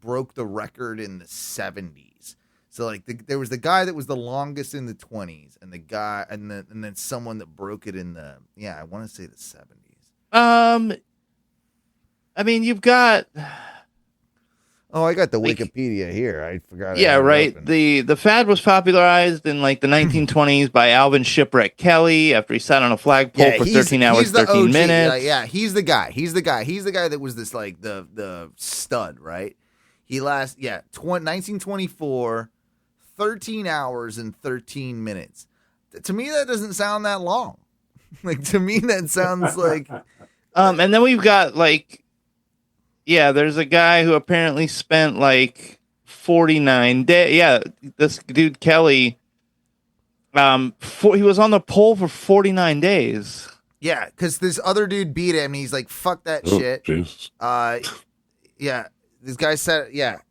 broke the record in the 70s. So like there was the guy that was the longest in the 20s, and the guy and then someone that broke it in the I want to say the 70s. I mean, you've got. Oh, I got the Like- Wikipedia here. I forgot. Yeah, right. The fad was popularized in like the 1920s by Alvin Shipwreck Kelly after he sat on a flagpole for 13 hours, 13 minutes. He's the guy. He's the guy that was this like the stud, right? He 1924, 13 hours and 13 minutes. To me, that doesn't sound that long. Like, to me, that sounds like. And then we've got like. Yeah, there's a guy who apparently spent like 49 days. Yeah, this dude Kelly. He was on the pole for 49 days. Yeah, because this other dude beat him. And he's like, "Fuck that Oh, shit." Jesus. Yeah, this guy said, the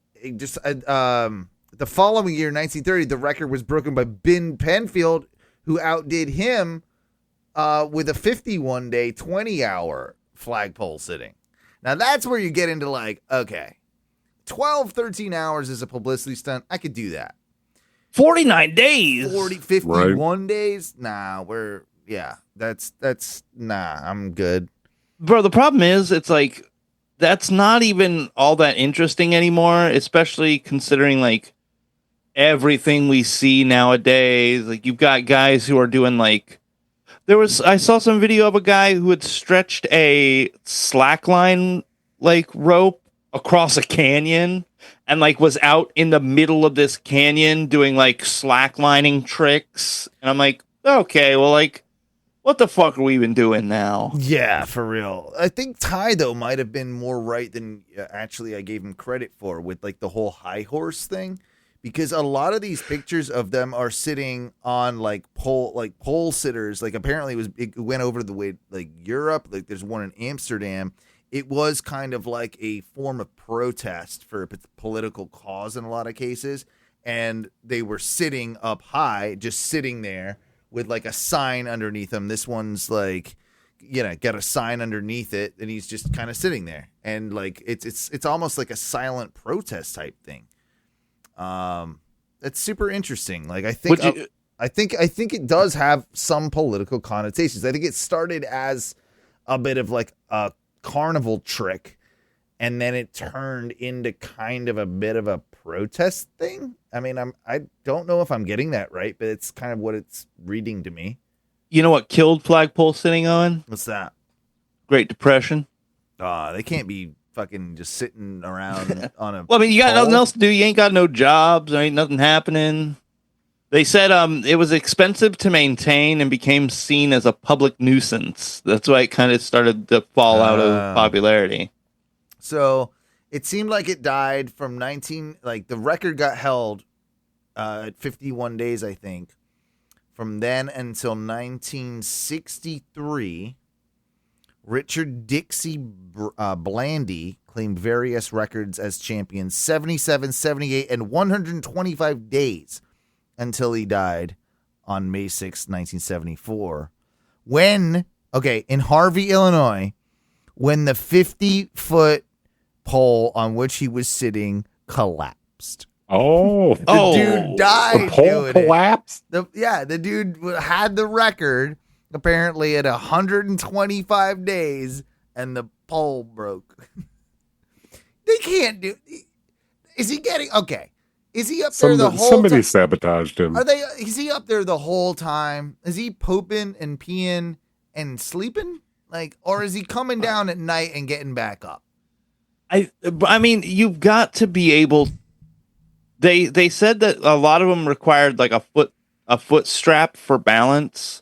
following year, 1930, the record was broken by Ben Penfield, who outdid him with a 51-day, 20-hour flagpole sitting. Now, that's where you get into like, okay, 12, 13 hours is a publicity stunt. I could do that. 49 days. 51 days? Nah, I'm good. Bro, the problem is, it's like, that's not even all that interesting anymore, especially considering like everything we see nowadays. Like, you've got guys who are doing like, I saw some video of a guy who had stretched a slackline like rope across a canyon and like was out in the middle of this canyon doing like slacklining tricks. And I'm like, okay, well, like, what the fuck are we even doing now? Yeah, for real. I think Ty, though, might have been more right than actually I gave him credit for with like the whole high horse thing. Because a lot of these pictures of them are sitting on pole sitters. Like, apparently it went over the way like Europe. Like, there's one in Amsterdam. It was kind of like a form of protest for a political cause in a lot of cases. And they were sitting up high, just sitting there with like a sign underneath them. This one's like, got a sign underneath it, and he's just kind of sitting there. And like it's almost like a silent protest type thing. That's super interesting. Like, I think I think it does have some political connotations. I think it started as a bit of like a carnival trick, and then it turned into kind of a bit of a protest thing. I mean, I don't know if I'm getting that right, but it's kind of what it's reading to me. You know what killed flagpole sitting, Owen? What's that? Great Depression. They can't be fucking just sitting around on a. Well, I mean, you got pole. nothing else to do. You ain't got no jobs. There ain't nothing happening. They said it was expensive to maintain and became seen as a public nuisance. That's why it kind of started to fall out of popularity. So it seemed like it died from the record got held at 51 days, I think. From then until 1963, Richard Dixie Blandy claimed various records as champion, 77, 78, and 125 days until he died on May 6, 1974. In Harvey, Illinois, when the 50-foot pole on which he was sitting collapsed. Oh, The dude died. the pole doing collapsed? the dude had the record apparently at 125 days, and the pole broke. They can't do. Is he getting okay? Is he up there the whole Somebody time? sabotaged him. Is he up there the whole time? Is he pooping and peeing and sleeping? Or is he coming down at night and getting back up? I mean, you've got to be able. They said that a lot of them required like a foot strap for balance.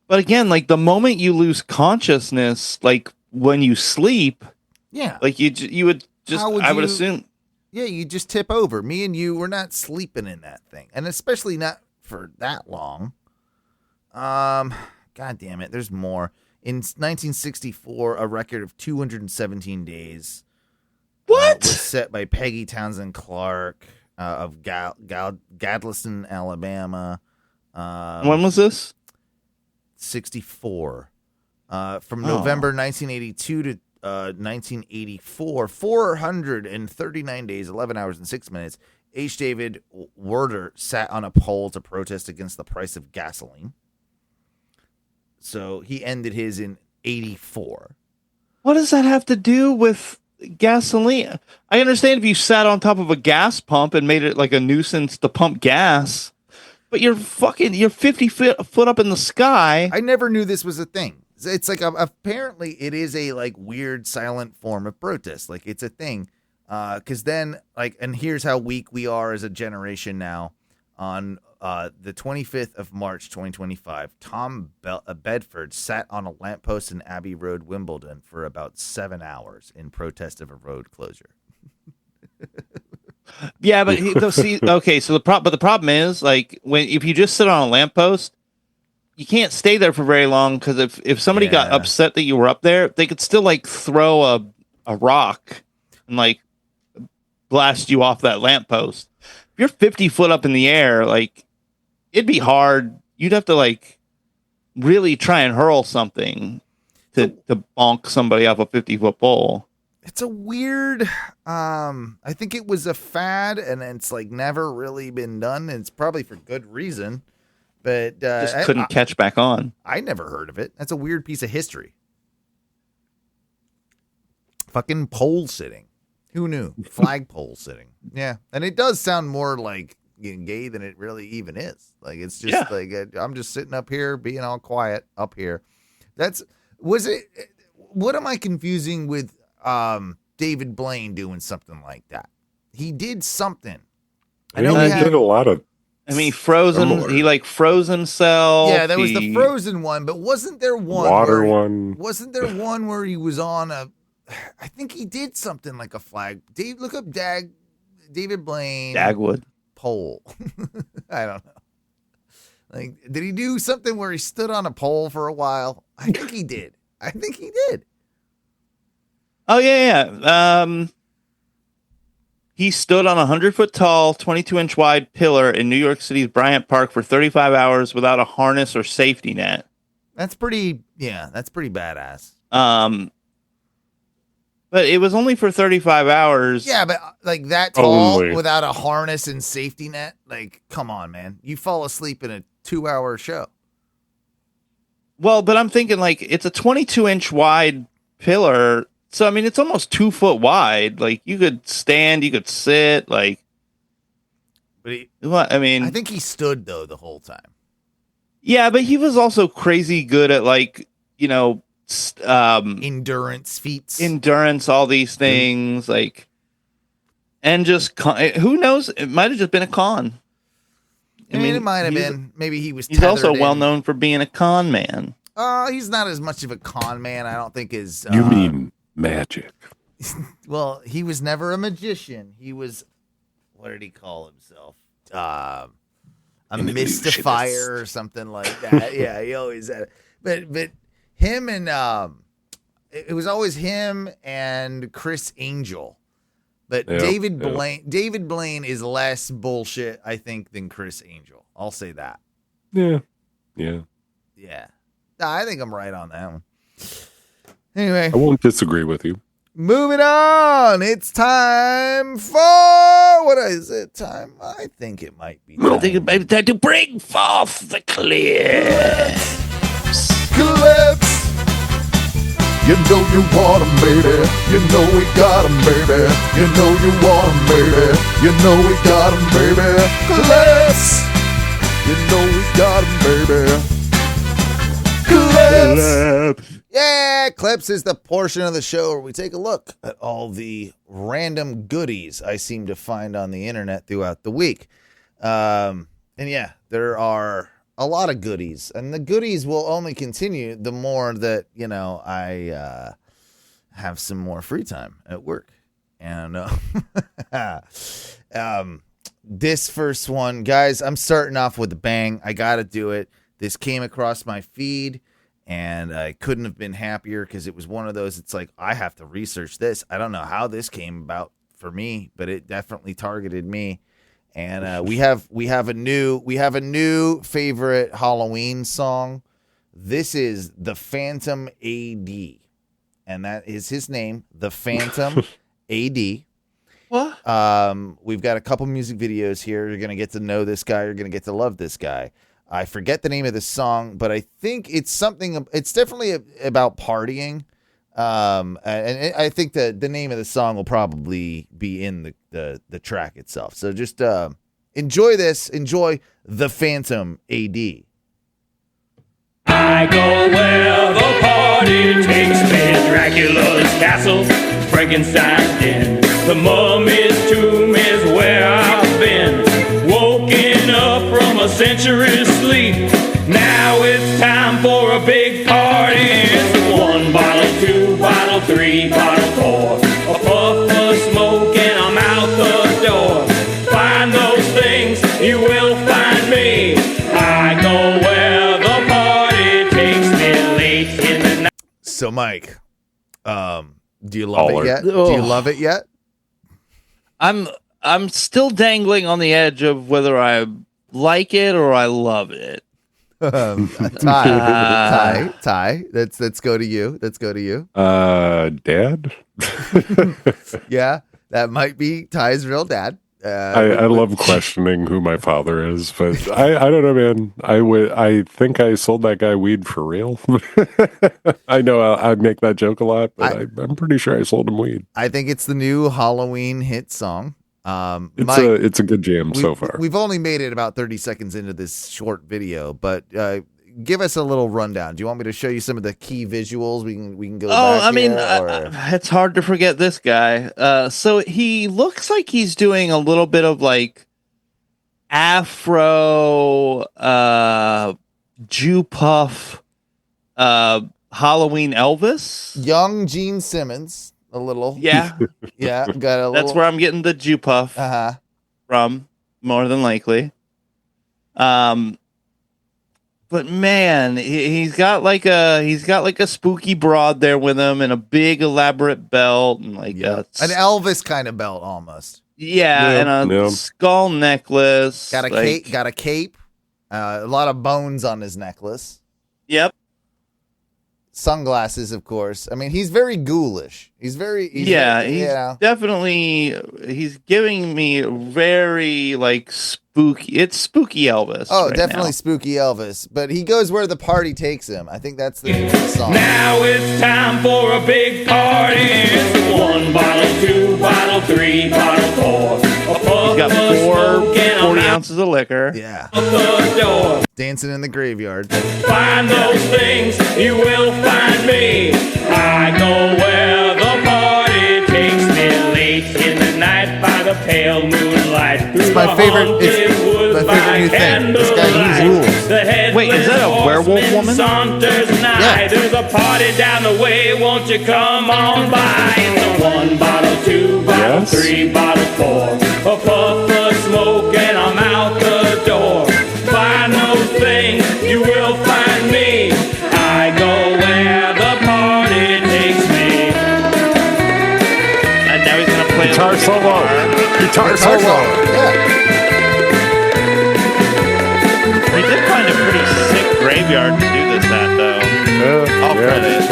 But again, like the moment you lose consciousness, like when you sleep, Yeah. like you would just, I would assume. Yeah, you just tip over. Me and you, we're not sleeping in that thing, and especially not for that long. God damn it, there's more. In 1964, a record of 217 days was set by Peggy Townsend Clark of Gadleston, Alabama. When was this? 64. From November 1982 to 1984, 439 days, 11 hours, and 6 minutes. H. David Werder sat on a pole to protest against the price of gasoline. So he ended his in 84. What does that have to do with gasoline? I understand if you sat on top of a gas pump and made it like a nuisance to pump gas, but you're 50 foot up in the sky. I never knew this was a thing. It's like apparently it is a like weird silent form of protest. Like it's a thing. Because then and here's how weak we are as a generation now. On the 25th of March, 2025, Tom Bedford sat on a lamppost in Abbey Road, Wimbledon, for about 7 hours in protest of a road closure. Yeah, but okay. So the problem is if you just sit on a lamppost, you can't stay there for very long because if somebody got upset that you were up there, they could still like throw a rock and like blast you off that lamppost. If you're 50 foot up in the air, like it'd be hard. You'd have to like really try and hurl something to bonk somebody off a 50-foot pole. It's a weird, I think it was a fad and it's like never really been done. And it's probably for good reason, but just couldn't catch back on. I never heard of it. That's a weird piece of history. Fucking pole sitting. Who knew? Flagpole sitting. Yeah. And it does sound more like gay than it really even is. Like, it's just like, I'm just sitting up here being all quiet up here. What am I confusing with David Blaine doing something like that? He did something. I know he did a lot of. I mean, Frozen. He like froze himself. Yeah, that was the Frozen one. But wasn't there one one? Wasn't there one where he was on a? I think he did something like a flag. Look up David Blaine Dagwood pole. I don't know. Like, did he do something where he stood on a pole for a while? I think he did. Oh yeah. He stood on a 100-foot tall, 22-inch wide pillar in New York City's Bryant Park for 35 hours without a harness or safety net. That's pretty badass. But it was only for 35 hours. Yeah, but that tall without a harness and safety net, like, come on, man. You fall asleep in a 2-hour show. Well, but I'm thinking like it's a 22-inch wide pillar. So, I mean, it's almost 2 foot wide. Like you could stand, you could sit, like, But I mean, I think he stood though the whole time. yeah, but he was also crazy good at like, Endurance feats. endurance, all these things, like, and just who knows? It might have just been a con. I mean, it might have been. Maybe he was. He's also tethered well in. known for being a con man. He's not as much of a con man. I don't think as. You mean magic? Well, he was never a magician. He was. What did he call himself? A mystifier or something like that. Yeah, he always had it. But him and it was always him and Chris Angel. But Yep, David Blaine is less bullshit, I think, than Chris Angel. I'll say that. Yeah. Yeah. Nah, I think I'm right on that one. Anyway, I won't disagree with you. moving on. It's time for what is it? Time? I think it might be. I think it might be time to bring forth the clips. Clips. You know you want 'em, baby. You know we got 'em, baby. You know you want 'em, baby. You know we got 'em, baby. Clips. You know we got 'em, baby. Clips. Yeah, Clips is the portion of the show where we take a look at all the random goodies I seem to find on the internet throughout the week. And yeah, there are a lot of goodies, and the goodies will only continue the more that, I have some more free time at work. And this first one, guys, I'm starting off with a bang. I got to do it. This came across my feed, and I couldn't have been happier because it was one of those, it's like, I have to research this. I don't know how this came about for me, but it definitely targeted me. And we have a new favorite Halloween song. This is the Phantom AD, and that is his name, the Phantom AD. What? We've got a couple music videos here. You're gonna get to know this guy. You're gonna get to love this guy. I forget the name of the song, but I think it's something. It's definitely about partying. And I think the name of the song will probably be in the track itself. So just enjoy this. Enjoy the Phantom AD. I go where the party takes me. Dracula's castle, Frankenstein's den. The mummy's tomb is where I've been. Woken up from a century's sleep. Now it's time for a big party. It's 1 bottle, 2 bottle, 3 bottle, 4. A puff of smoke and I'm out the door. Find those things, you will find me. I go where the party takes me late in the night. So, Mike, do you love Baller. it yet? Oh. Do you love it yet? I'm still dangling on the edge of whether I like it or I love it. Ty. Let's go to you. Let's go to you. Dad? Yeah, that might be Ty's real dad. I love questioning who my father is, but I don't know, man. I think I sold that guy weed for real. I know I make that joke a lot, but I'm pretty sure I sold him weed. I think it's the new Halloween hit song. It's a good jam so far. We've only made it about 30 seconds into this short video, but give us a little rundown. Do you want me to show you some of the key visuals? We can go. Oh, back I mean, here, it's hard to forget this guy. So he looks like he's doing a little bit of like Afro, Jew puff, Halloween Elvis. young Gene Simmons, a little. Yeah, Yeah, got a little. that's where I'm getting the Jew puff from, more than likely. But man, he's got like a spooky broad there with him, and a big elaborate belt, and like an Elvis kind of belt almost. and a skull necklace. Got a like, cape. Got a cape. A lot of bones on his necklace. Yep. sunglasses, of course. I mean, he's very ghoulish. He's definitely, he's giving me very like spooky. It's spooky Elvis. Oh, right definitely now. spooky Elvis. But he goes where the party takes him. I think that's the song. Now it's time for a big party. It's 1 bottle, 2 bottle, 3 bottle, 4. He's got 40 ounces of liquor. Yeah. The door. Dancing in the graveyard. Find those things, you will find me. I go where the party takes me. Late in the night by the pale moonlight. It's my favorite new thing. This guy, he rules. Wait, is that a werewolf woman? Yeah. There's a party down the way, won't you come on by? It's a 1 bottle, 2 bottle, Yes. 3 bottle, 4. A puff of smoke and I'm out the door. Find those things, you will find me. I go where the party takes me. And now he's gonna play Guitar solo. Guitar solo. Yeah. He did find a pretty sick graveyard to do this at, though. All credit.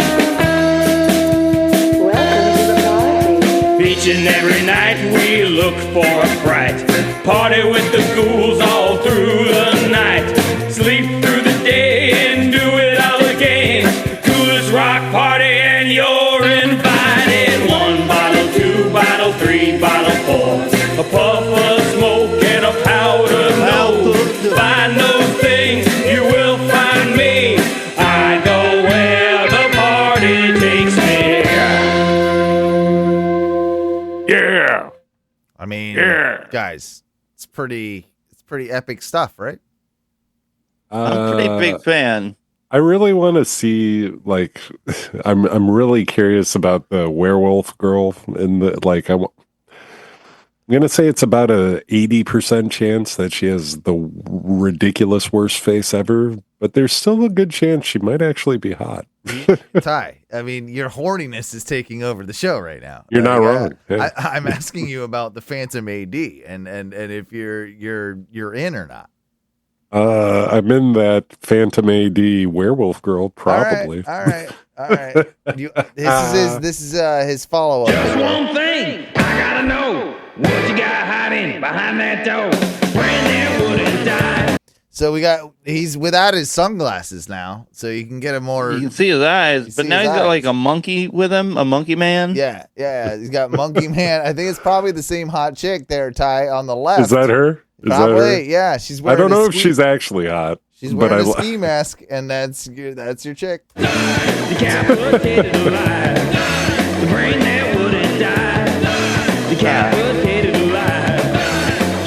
Each and every night we look for a fright. Party with the ghouls all through the night. Sleep through the day and do it all again. Coolest rock party and you're invited. 1 bottle, 2 bottle, 3 bottle, 4. A puff of smoke and a powder nose. Find those things, you will find me. I go where the party takes me. Yeah. I mean, Yeah. guys, it's pretty epic stuff, right? I'm a pretty big fan. I really want to see, like, I'm really curious about the werewolf girl in the, like, I'm gonna say it's about a 80% chance that she has the ridiculous worst face ever, but there's still a good chance she might actually be hot. Ty, I mean, your horniness is taking over the show right now. You're not wrong. Yeah. I'm asking you about the Phantom AD and if you're in or not. I'm in that Phantom AD werewolf girl, probably. All right. This is his follow up. Just one thing I gotta know. What you got hiding behind that door? Brand wouldn't die. So he's without his sunglasses now, so you can get a more. You can see his eyes, but see now his he's got eyes. like a monkey with him, a monkey man. Yeah. He's got Monkey Man. I think it's probably the same hot chick there, Ty, on the left. Is that her? Is that Probably, her? yeah. She's I wearing. don't know a if ski- she's actually hot. She's but wearing a I ski mask, and that's your chick. Decapitated alive. The brain that wouldn't die. Decapitated alive.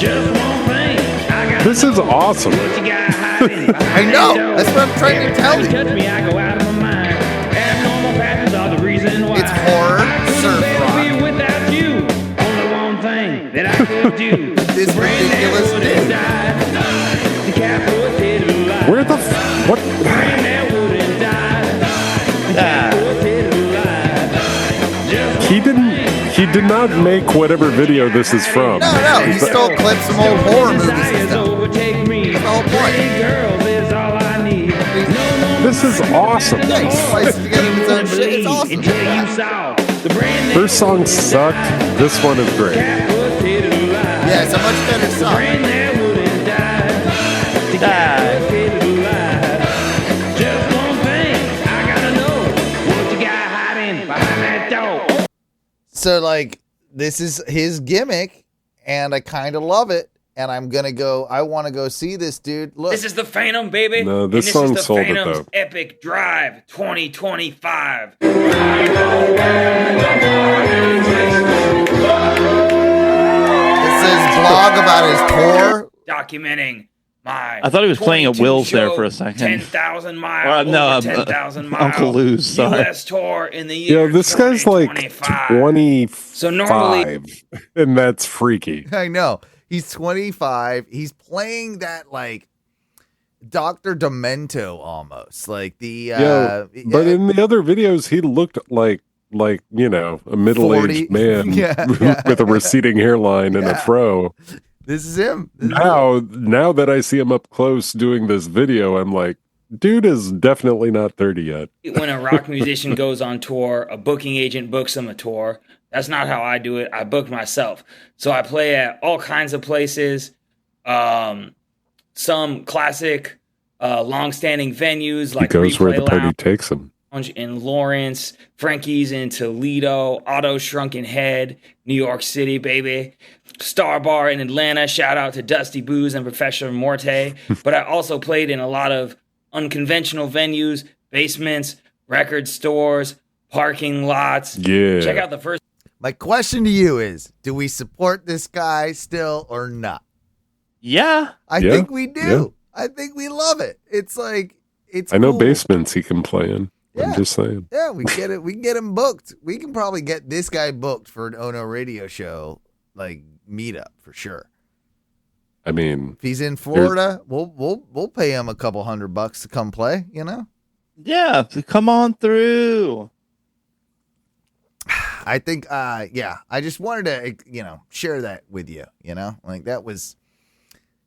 Just one thing I got. This is awesome. What you got hiding behind I know. that door? That's what I'm trying to Every tell time you. Touch me, I go out of my mind. Abnormal patterns are the reason why. It's horror, I couldn't surf bear to rock. be without you. Only one thing that I could do. This Brain that ridiculous wouldn't dude. die. Decapitated alive. Where the what? Brain that wouldn't die. Decapitated alive. Just He did not make whatever video this is from. No, he stole clips from old horror movies and stuff. overtake me. That's the whole point. Pretty girl is all I need. No, This is awesome. Yeah, he slices together his own shit. It's awesome. Until you saw the brand Her song sucked. This one is great. decapitated alive. Yeah, it's a much better song. Brand that wouldn't die. Decapitated alive. Just one thing I gotta know. What you got hiding behind that door? So, like, this is his gimmick, and I kind of love it. And I want to go see this dude. Look, This is the Phantom, baby. No, this and song this is the sold it, Phantom's though. Epic Drive 2025. this is blog about his tour. Documenting my. I thought he was playing a 22 Wills there show, for a second. 10,000 miles. No, 10,000 miles. Uncle Lou's, sorry. U.S. tour in the year. Yeah, this guy's like 2025. 25. So normally- and that's freaky. I know. He's 25. He's playing that, like, Dr. Demento almost. Like the But in the other videos, he looked like you know, a middle-aged 40. man Yeah. with a receding hairline and a fro. this is him. This is him. Now that I see him up close doing this video, I'm like, dude is definitely not 30 yet. When a rock musician goes on tour, a booking agent books them a tour. That's not how I do it. I book myself. So I play at all kinds of places. Some classic, long-standing venues like He goes where the Replay party Lounge takes him. in Lawrence, Frankie's in Toledo, Otto's Shrunken Head, New York City, baby. Star Bar in Atlanta. Shout out to Dusty Booze and Professor Morte. But I also played in a lot of unconventional venues, basements, record stores, parking lots. Yeah. Check out the first. My question to you is, do we support this guy still or not? Yeah. I Yeah. think we do. Yeah. I think we love it. It's like, it's I know cool. basements he can play in. Yeah. I'm just saying. Yeah, we get it. We can get him booked. We can probably get this guy booked for an Ono radio show, like meetup for sure. I mean, If he's in Florida, we'll pay him a couple $100 to come play. You know, Yeah. So come on through. I think. Yeah, I just wanted to share that with you. Like that was.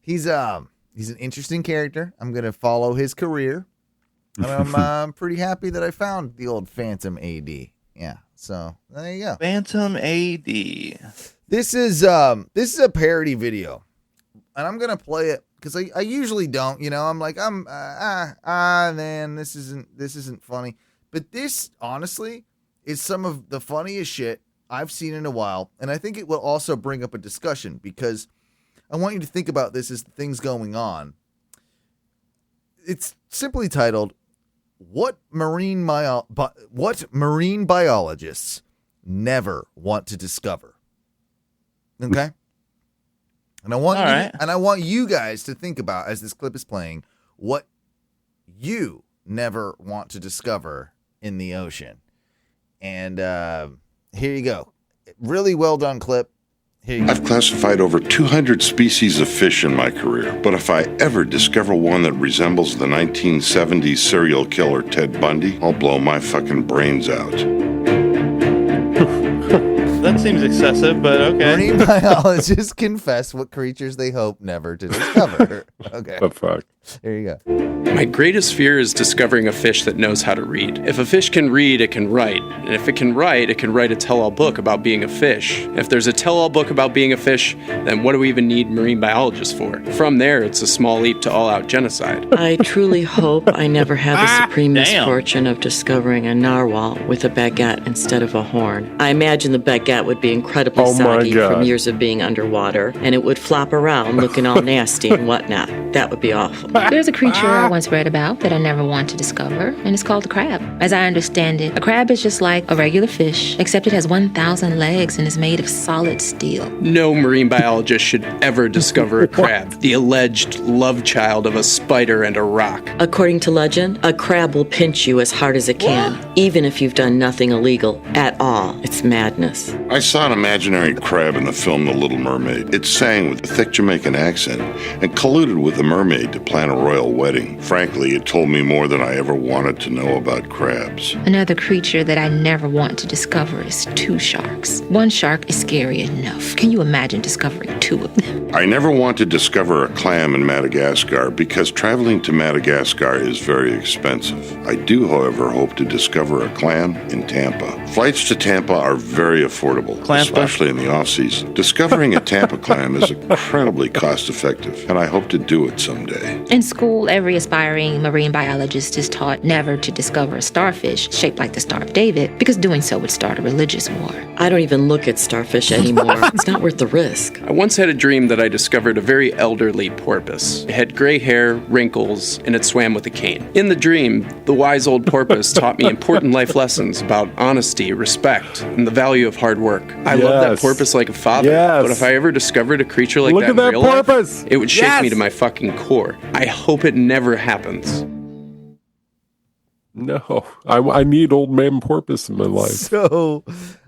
He's an interesting character. I'm gonna follow his career, and I'm pretty happy that I found the old Phantom AD. Yeah, so there you go. Phantom AD. This is a parody video, and I'm gonna play it because I usually don't. I'm like man, this isn't funny. But this honestly is some of the funniest shit I've seen in a while, and I think it will also bring up a discussion because I want you to think about this as the things going on. It's simply titled "What marine biologists never want to discover." Okay, and I want you guys to think about, as this clip is playing, what you never want to discover in the ocean. And here you go. Really well done clip. Here you go. I've classified over 200 species of fish in my career, but if I ever discover one that resembles the 1970s serial killer Ted Bundy, I'll blow my fucking brains out. That seems excessive, but okay. Marine biologists confess what creatures they hope never to discover. Okay. the fuck? Here you go. My greatest fear is discovering a fish that knows how to read. If a fish can read, it can write. And if it can write a tell-all book about being a fish. If there's a tell-all book about being a fish, then what do we even need marine biologists for? From there, it's a small leap to all-out genocide. I truly hope I never have the supreme damn. misfortune of discovering a narwhal with a baguette instead of a horn. I imagine the baguette would be incredibly Oh my soggy God. from years of being underwater, and it would flop around looking all nasty and whatnot. That would be awful. There's a creature I once read about that I never want to discover, and it's called a crab. As I understand it, a crab is just like a regular fish, except it has 1,000 legs and is made of solid steel. No marine biologist should ever discover a crab, the alleged love child of a spider and a rock. According to legend, a crab will pinch you as hard as it can, even if you've done nothing illegal at all. It's madness. I saw an imaginary crab in the film The Little Mermaid. It sang with a thick Jamaican accent and colluded with the mermaid to plan a royal wedding. Frankly, it told me more than I ever wanted to know about crabs. Another creature that I never want to discover is two sharks. One shark is scary enough. Can you imagine discovering two of them? I never want to discover a clam in Madagascar because traveling to Madagascar is very expensive. I do, however, hope to discover a clam in Tampa. Flights to Tampa are very affordable, especially in the off-season. Discovering a Tampa clam is incredibly cost-effective, and I hope to do it someday. In school, every aspiring marine biologist is taught never to discover a starfish shaped like the Star of David, because doing so would start a religious war. I don't even look at starfish anymore. It's not worth the risk. I once had a dream that I discovered a very elderly porpoise. It had gray hair, wrinkles, and it swam with a cane. In the dream, the wise old porpoise taught me important life lessons about honesty, respect, and the value of hard work. I love that Yes. porpoise like a father, Yes. but if I ever discovered a creature like Look that at in that real porpoise. life, it would shake Yes. me to my fucking core. I hope it never happens. No, I need old man porpoise in my life. So,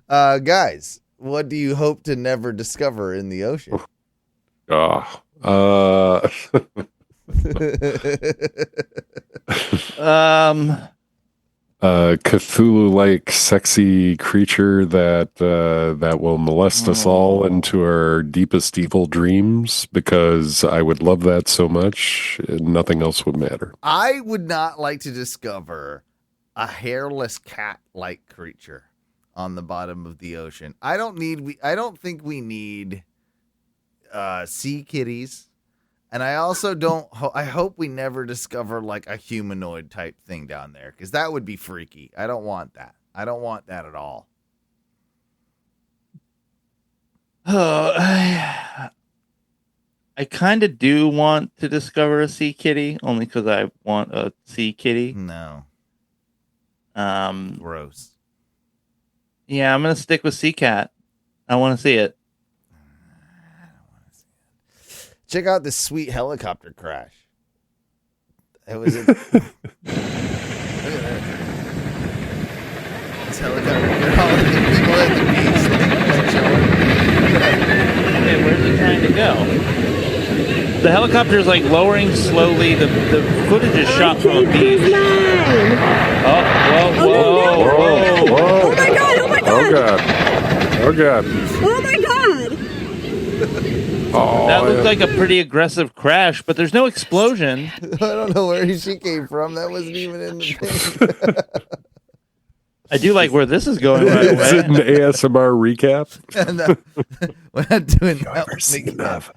guys, what do you hope to never discover in the ocean? Cthulhu-like sexy creature that will molest us all into our deepest evil dreams, because I would love that so much. Nothing else would matter. I would not like to discover a hairless cat-like creature on the bottom of the ocean. I don't think we need sea kitties. And I also don't. I hope we never discover like a humanoid type thing down there, because that would be freaky. I don't want that. I don't want that at all. Oh, I kind of do want to discover a sea kitty, only because I want a sea kitty. No. Gross. Yeah, I'm gonna stick with sea cat. I want to see it. Check out this sweet helicopter crash. It was a... Look at that. This helicopter. All the people at the beach like chilling. Okay, where's it trying to go? The helicopter's like lowering slowly. The footage is shot from a beach. Oh, whoa. Oh my god! Oh god! Oh my god! Oh, that looked like a pretty aggressive crash, but there's no explosion. I don't know where she came from. That wasn't even in the thing. I do like where this is going right away. Is it an ASMR recap? No, we're not doing You that. ever seen of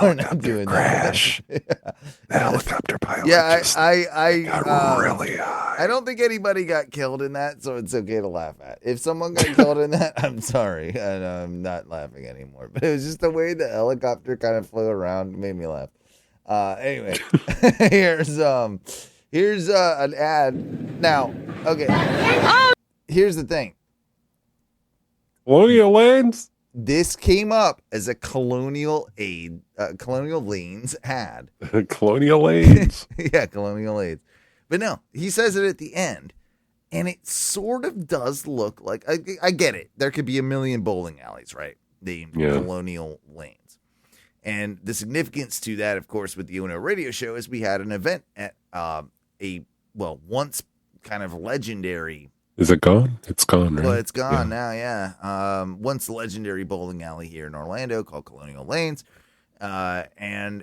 We're not doing crash? that. The helicopter pilot. Yeah, just I got really high. I don't think anybody got killed in that, so it's okay to laugh at. If someone got killed in that, I'm sorry, and I'm not laughing anymore. But it was just the way the helicopter kind of flew around made me laugh. Anyway, here's an ad. Now, okay. Here's the thing. Colonial Lanes? This came up as a Colonial Lanes ad. Colonial Lanes? Yeah, Colonial Lanes. But no, he says it at the end, and it sort of does look like, I get it. There could be a million bowling alleys, right? Named Colonial Lanes. And the significance to that, of course, with the ONRS radio show is we had an event at once kind of legendary. Is it gone? It's gone, right? Well, it's gone now, yeah. Once legendary bowling alley here in Orlando called Colonial Lanes. And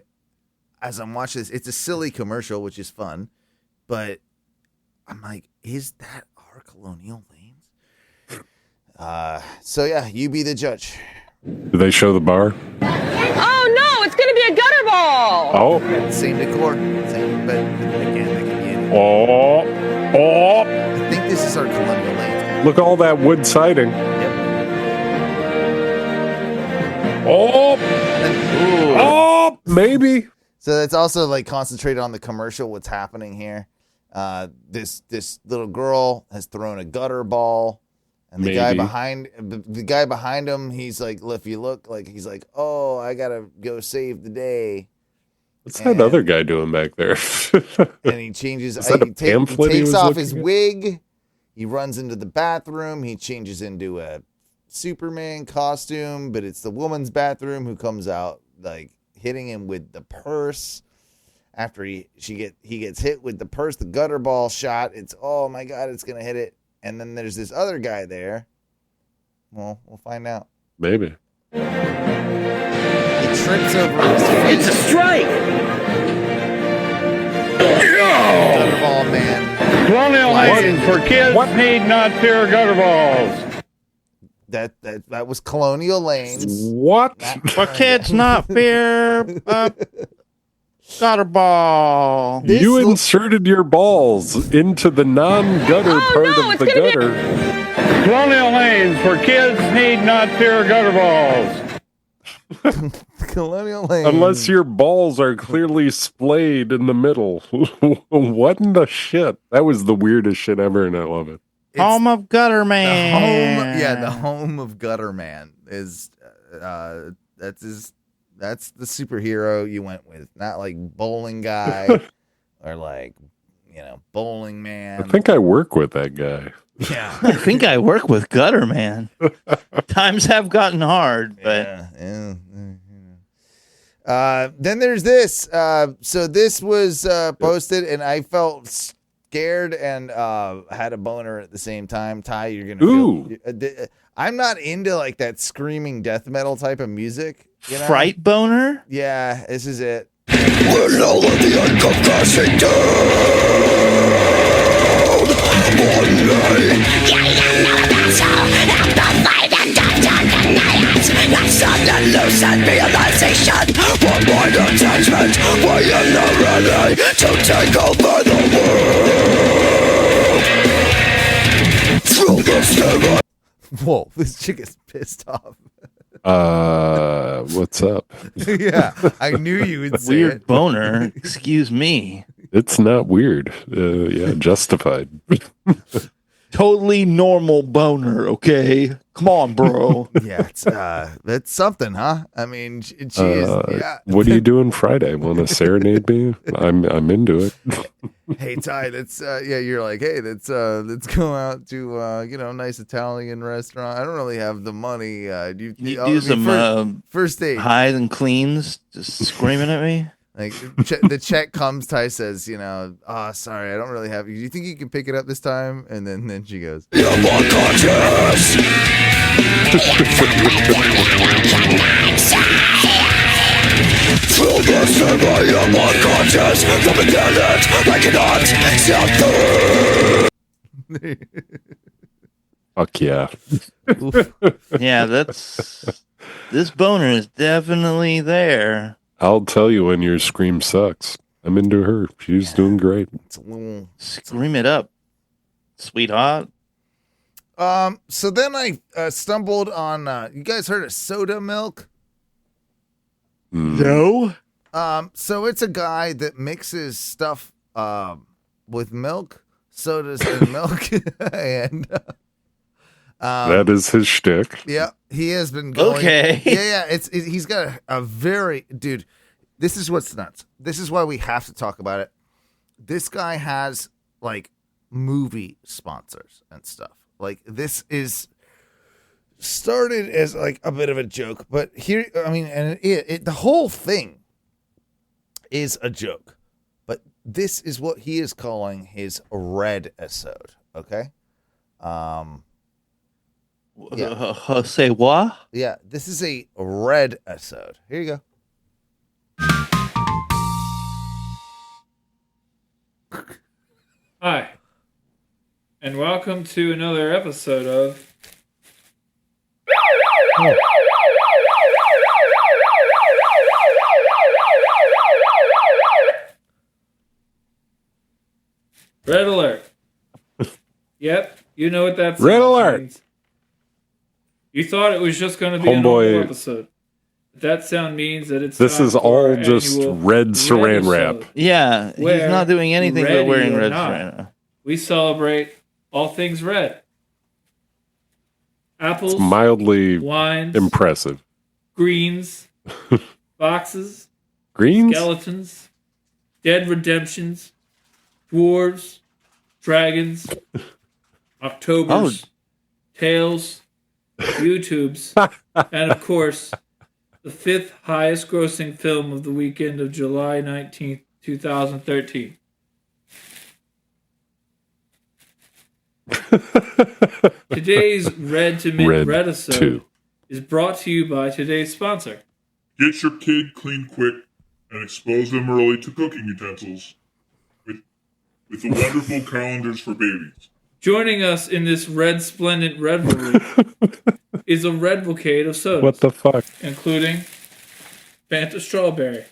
as I'm watching this, it's a silly commercial, which is fun. But I'm like, is that our Colonial Lanes? So, yeah, you be the judge. Do they show the bar? Oh no, it's gonna be a gutter ball! Oh. Same decor. Same, but again, they can be in. Oh. I think this is our Colonial Lanes. Look at all that wood siding. Yep. Oh, maybe. So it's also like concentrated on the commercial. What's happening here? This little girl has thrown a gutter ball, and the guy behind him, he's like, if you look, like he's like, oh, I gotta go save the day. What's that other guy doing back there? And he changes. Is that a pamphlet he he takes was off looking his at? wig. He runs into the bathroom. He changes into a Superman costume, but it's the woman's bathroom who comes out like hitting him with the purse. After he gets hit with the purse, the gutter ball shot. It's, oh my god, it's gonna hit it. And then there's this other guy there. Well, we'll find out. Maybe. He trips over his feet. It's a strike! Gutter ball man. Colonial Lanes for kids need not fear gutter balls. That was Colonial Lanes. What? For kids not fear gutter ball. You inserted your balls into the non-gutter part of the gutter. Colonial Lanes for kids need not fear gutter balls. Colonial Lanes. Unless your balls are clearly splayed in the middle. What in the shit? That was the weirdest shit ever, and I love it. Home of Gutter Man. The home of Gutter Man is that's the superhero you went with, not like bowling guy or like bowling man. I think I work with that guy. Yeah, I think I work with Gutter Man. Times have gotten hard, but then there's this. So this was posted, and I felt scared and had a boner at the same time, Ty, you're gonna. Ooh. I'm not into like that screaming death metal type of music. You know? Fright boner? Yeah, this is it. When all of the uncome crashing sudden lucid realization, one mind attachment, we are not ready to take over the world. Through the stigma. Whoa, this chick is pissed off. What's up? Yeah, I knew you would say Weird it. boner. Excuse me. It's not weird. Yeah, justified. Totally normal boner, okay? Come on, bro. Yeah, it's something, huh? I mean, she is. Yeah. What are you doing Friday? Want to serenade me? I'm into it. Hey Ty, you're like, hey, let's go out to a nice Italian restaurant. I don't really have the money. You do some first date highs and cleans, just screaming at me. Like the check comes, Ty says, sorry, I don't really have. Do you think you can pick it up this time? And then she goes, You're more conscious. Through the stigma, you're more conscious. From the planet, I cannot stop. Fuck yeah. Yeah, this boner is definitely there. I'll tell you when your scream sucks. I'm into her. She's doing great. it's a little. Scream it up, sweetheart. So then I stumbled on. You guys heard of soda milk? No. So it's a guy that mixes stuff with milk, sodas and milk, and That is his shtick. yeah, he has been going. Okay. Yeah. He's got a very dude. This is what's nuts. This is why we have to talk about it. This guy has like movie sponsors and stuff. Like this is started as like a bit of a joke, but here, I mean, and the whole thing is a joke. But this is what he is calling his red episode. Okay. Yeah. Say what? Yeah, this is a red episode. Here you go. Hi, and welcome to another episode of Red Alert. Yep, you know what that Red Alert. means. You thought it was just going to be a Homeboy. normal episode. That sound means that it's This time is for all our just annual red saran wrap. episode. Yeah, he's Where, not doing anything but ready wearing or red not, right now. We celebrate all things red. Apples, It's mildly wines, impressive. greens, boxes, Greens? skeletons, dead redemptions, dwarves, dragons, Octobers, tails, YouTubes, and of course, the fifth highest grossing film of the weekend of July 19th, 2013. Today's Red to Mint Red Redisode 2. is brought to you by today's sponsor. Get your kid clean quick and expose them early to cooking utensils with the wonderful calendars for babies. Joining us in this red splendent revelry is a red bouquet of sodas. What the fuck? Including Fanta Strawberry,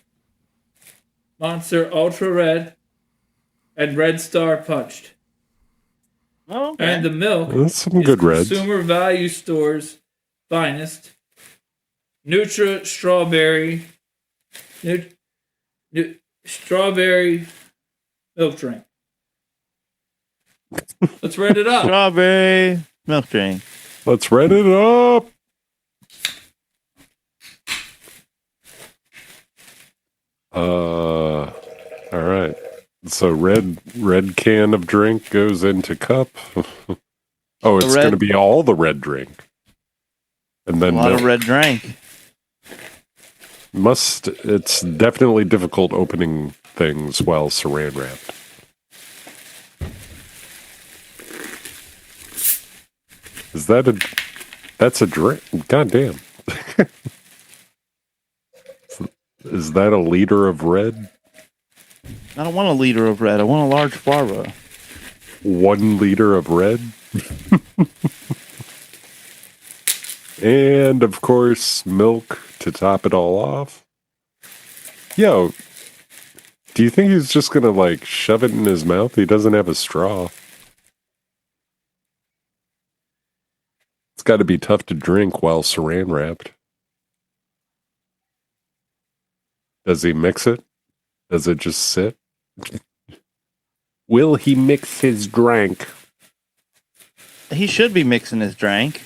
Monster Ultra Red, and Red Star Punched. Oh, okay. And the milk That's some is good reds. Consumer Value Store's finest Nutra Strawberry strawberry milk drink. Let's red it up. Strawberry milk drink. Let's red it up. All right. So red can of drink goes into cup. Oh, it's going to be all the red drink. And then A lot of milk. red drink. It's definitely difficult opening things while saran wrapped. Is that that's a drink? God damn. Is that a liter of red? I don't want a liter of red. I want a large Farva. 1 liter of red? And, of course, milk to top it all off. Yo, do you think he's just gonna, like, shove it in his mouth? He doesn't have a straw. It's gotta be tough to drink while saran wrapped. Does he mix it? Does it just sit? Will he mix his drink? He should be mixing his drink.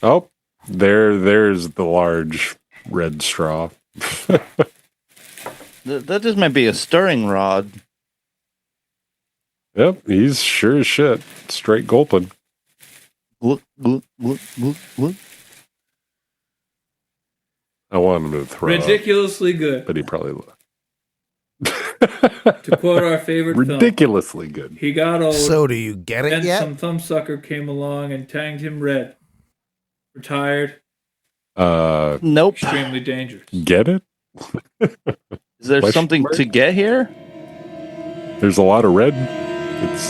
Oh, there's the large red straw. That just might be a stirring rod. Yep, he's sure as shit. Straight gulping. Look. I want him to throw Ridiculously good. but he probably will. To quote our favorite Ridiculously good. He got old. So do you get it Then yet? some thumbsucker came along and tanged him red. Retired. Nope. Extremely dangerous. Get it? Is there something to get here? There's a lot of red. It's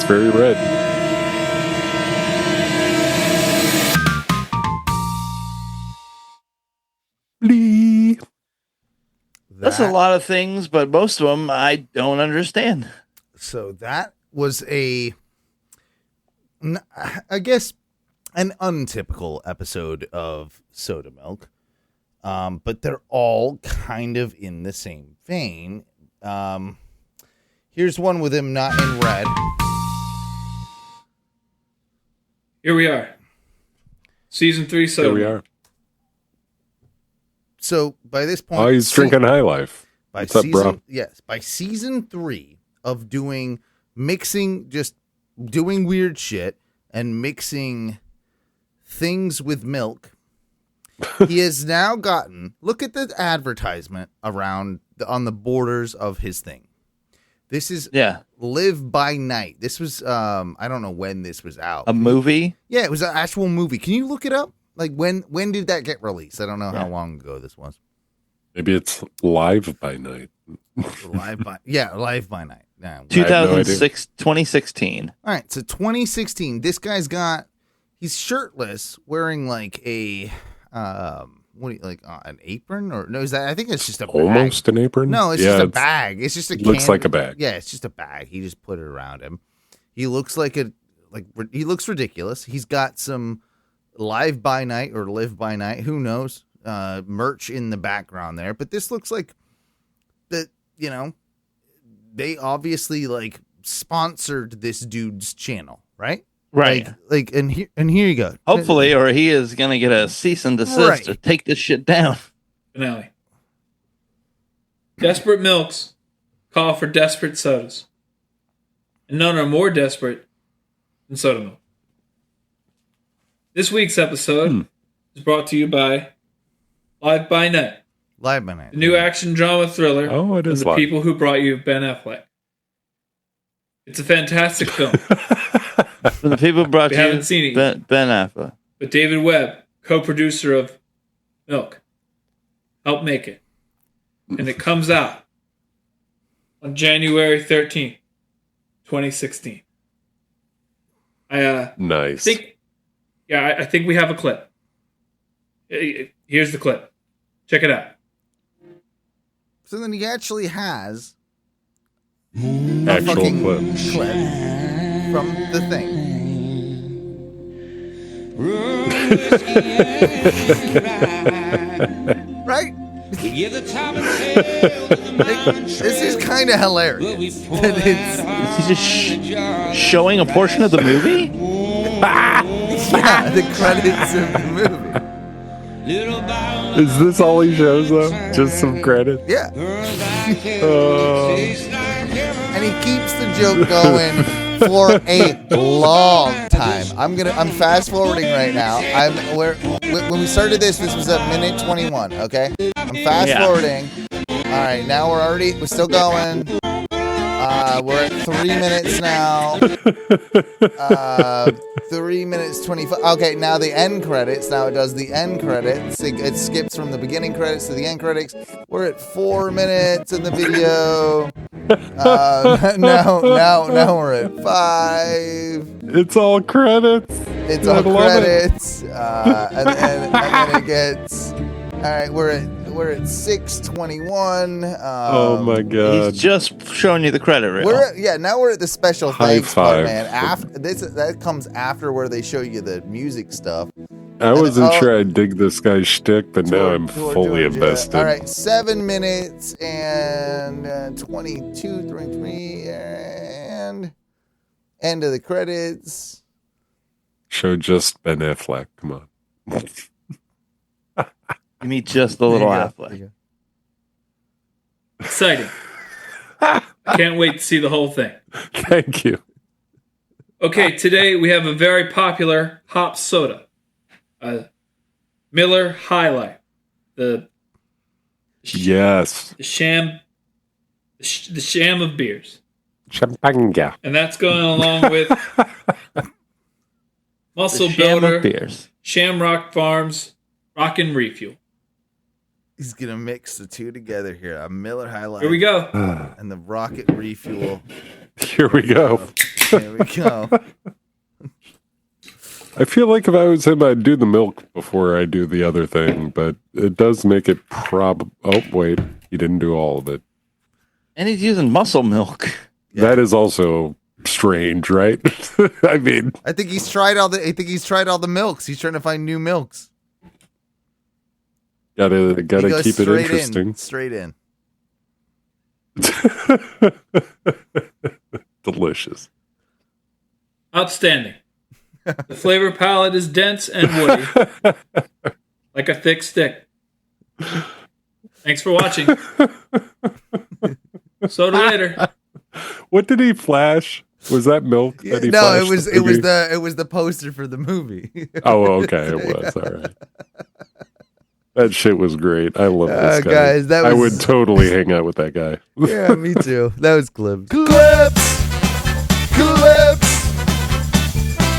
very red. Blee. That's a lot of things, but most of them I don't understand. So that was I guess, an untypical episode of Soda Milk. But they're all kind of in the same vein. Here's one with him not in red. Here we are. Season 3 Soda. Here we are. So by this point, Oh, he's drinking High Life. By What's up, bro? Yes, by season 3 of mixing, just doing weird shit and mixing things with milk, he has now gotten. Look at the advertisement on the borders of his thing. This is Live by Night. This was I don't know when this was out. A movie? Yeah, it was an actual movie. Can you look it up? Like when did that get released? I don't know how long ago this was. Maybe it's Live by Night. Live by Night. Yeah, 2016. All right, so 2016. This guy's he's shirtless, wearing like a an apron or no? Is that? I think it's just a bag. Almost an apron. No, it's just a bag. It's just a. Looks like a bag. Yeah, it's just a bag. He just put it around him. He looks he looks ridiculous. He's got some Live by Night or Live by Night, who knows, merch in the background there. But this looks like that, they obviously sponsored this dude's channel, right? Right. And here you go. Hopefully, or he is going to get a cease and desist or take this shit down. Finale. Desperate milks call for desperate sodas. And none are more desperate than soda milk. This week's episode is brought to you by Live by Night. Live by Night. The new action drama thriller it is from the live. people who brought you Ben Affleck. It's a fantastic film. From the people who brought We you haven't seen it Ben Affleck. But David Webb, co-producer of Milk, helped make it. And it comes out on January 13th, 2016. Nice. I think we have a clip. Here's the clip. Check it out. So then he actually has Actual fucking clip. clip from the thing. Right? This is kind of hilarious. Is he just showing a portion of the movie? Yeah, the credits of the movie. Is this all he shows though? Just some credit? Yeah. And he keeps the joke going for a long time. I'm fast forwarding right now. When we started this was at minute 21, okay? I'm fast forwarding. All right, now we're still going. We're at 3 minutes now. 3 minutes 25. Okay, now the end credits. Now it does the end credits. It skips from the beginning credits to the end credits. We're at 4 minutes in the video. Now we're at 5. It's all credits. It's all credits. And then it gets. All right, we're at 6:21. Oh my god! He's just showing you the credit reel. Now we're at the special High thanks part, five. man. That comes after where they show you the music stuff. I wasn't sure I'd dig this guy's shtick, but now I'm fully invested. All right, 7 minutes and 22, 23, and end of the credits. Show just Ben Affleck. Come on. You mean just the little Affleck. Exciting. I can't wait to see the whole thing. Thank you. Okay, today we have a very popular hop soda. Miller High Life. The sham of beers. Champagne. And that's going along with Muscle Builder, beers. Shamrock Farms, Rockin' Refuel. He's gonna mix the two together here. A Miller High Life. Here we go. And the Rocket Refuel. Here we go. Here we go. I feel like if I was him, I'd do the milk before I do the other thing, but it does make it Oh, wait. He didn't do all of it. And he's using muscle milk. Yeah. That is also strange, right? I mean, I think he's tried all the milks. He's trying to find new milks. Gotta keep it interesting. Straight in. Delicious. Outstanding. The flavor palette is dense and woody, like a thick stick. Thanks for watching. Soda later. What did he flash? Was that milk? That he No, flashed it was the poster for the movie. Oh, okay, it was all right. That shit was great. I love this guy. Guys, I would totally hang out with that guy. Yeah, me too. That was clips. Clips!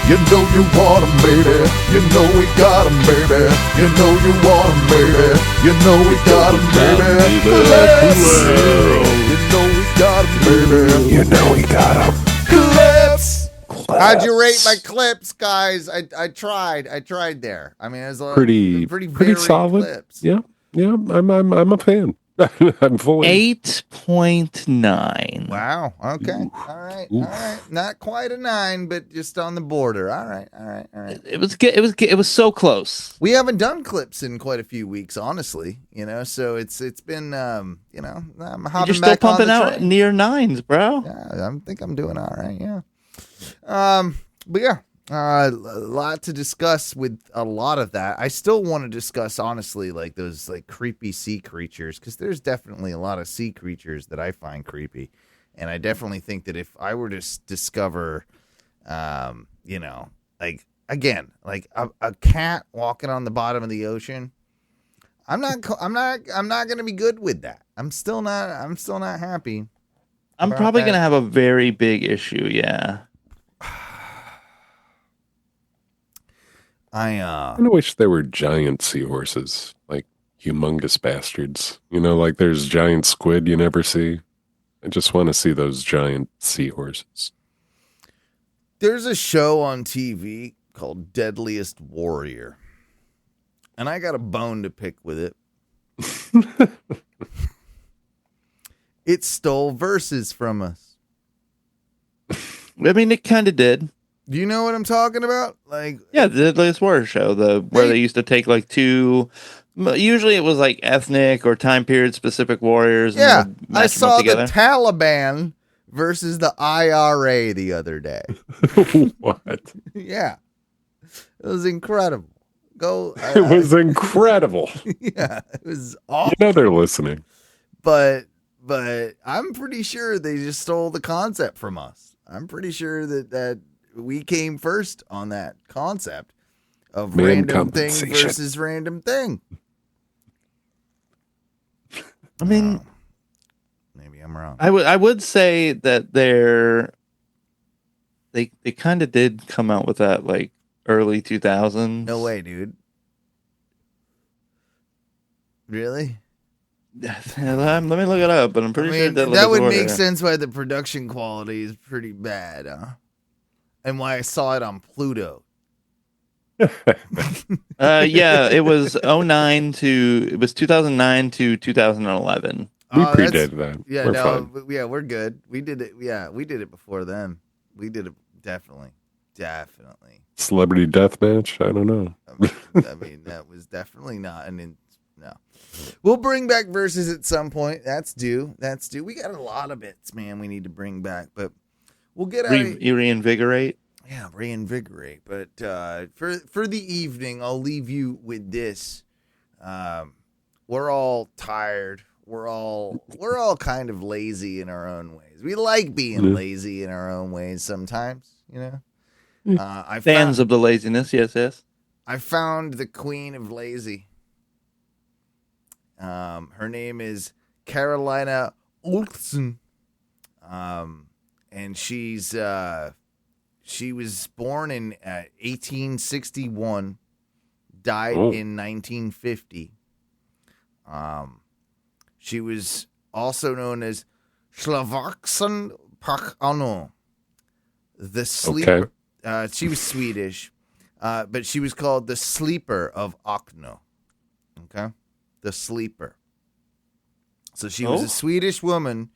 You know you want 'em, baby. You know we got 'em, baby. You know you want 'em, baby. You know we got 'em, baby. Clips! You know we got 'em, baby. You know we got 'em. Clips! How'd you rate my clips, guys? I tried there. I mean, it was a Pretty varied solid. clips. Yeah. I'm a fan. I'm fully 8.9. Wow. Okay. All right. Not quite a 9, but just on the border. All right. It was good. It was so close. We haven't done clips in quite a few weeks, honestly. So it's been I'm hopping You're still back pumping on the out train. near 9s, bro. Yeah, I think I'm doing all right. Yeah. But yeah. A lot to discuss with a lot of that. I still want to discuss, honestly, like those like creepy sea creatures, because there's definitely a lot of sea creatures that I find creepy, and I definitely think that if I were to discover, like again, like a cat walking on the bottom of the ocean, I'm not going to be good with that. I'm still not happy. I'm probably going to have a very big issue. Yeah. I kind of wish there were giant seahorses, like humongous bastards. Like there's giant squid you never see. I just want to see those giant seahorses. There's a show on TV called Deadliest Warrior, and I got a bone to pick with it. It stole verses from us. I mean, it kind of did. Do you know what I'm talking about? Like, yeah, the Deadliest Warrior show, where they used to take like two. Usually, it was like ethnic or time period specific warriors. Yeah, and I saw the Taliban versus the IRA the other day. What? Yeah, it was incredible. It was incredible. Yeah, it was awesome. They're listening, but I'm pretty sure they just stole the concept from us. I'm pretty sure that we came first on that concept of random thing versus random thing. I mean, maybe I'm wrong. I would say that They kind of did come out with that like early 2000s. No way, dude. Really? Let me look it up, but I'm pretty sure that would make sense why the production quality is pretty bad, and why I saw it on Pluto. Yeah, it was 2009 to 2011. We predated that. Yeah, we're fine. Yeah, we're good. We did it. Yeah, we did it before them. We did it definitely. Celebrity deathmatch? I don't know. I mean, that was definitely not no. We'll bring back verses at some point. That's due. We got a lot of bits, man. We need to bring back, but we'll get reinvigorate. Yeah, reinvigorate. But for the evening, I'll leave you with this. We're all tired. We're all kind of lazy in our own ways. We like being lazy in our own ways sometimes, you know. Fans of the laziness, yes. I found the queen of lazy. Her name is Carolina Olsen. And she was born in 1861, died in 1950. She was also known as Slavakson Pakano, the sleeper. Okay. She was Swedish, but she was called the sleeper of Okno. Okay, the sleeper. So she was a Swedish woman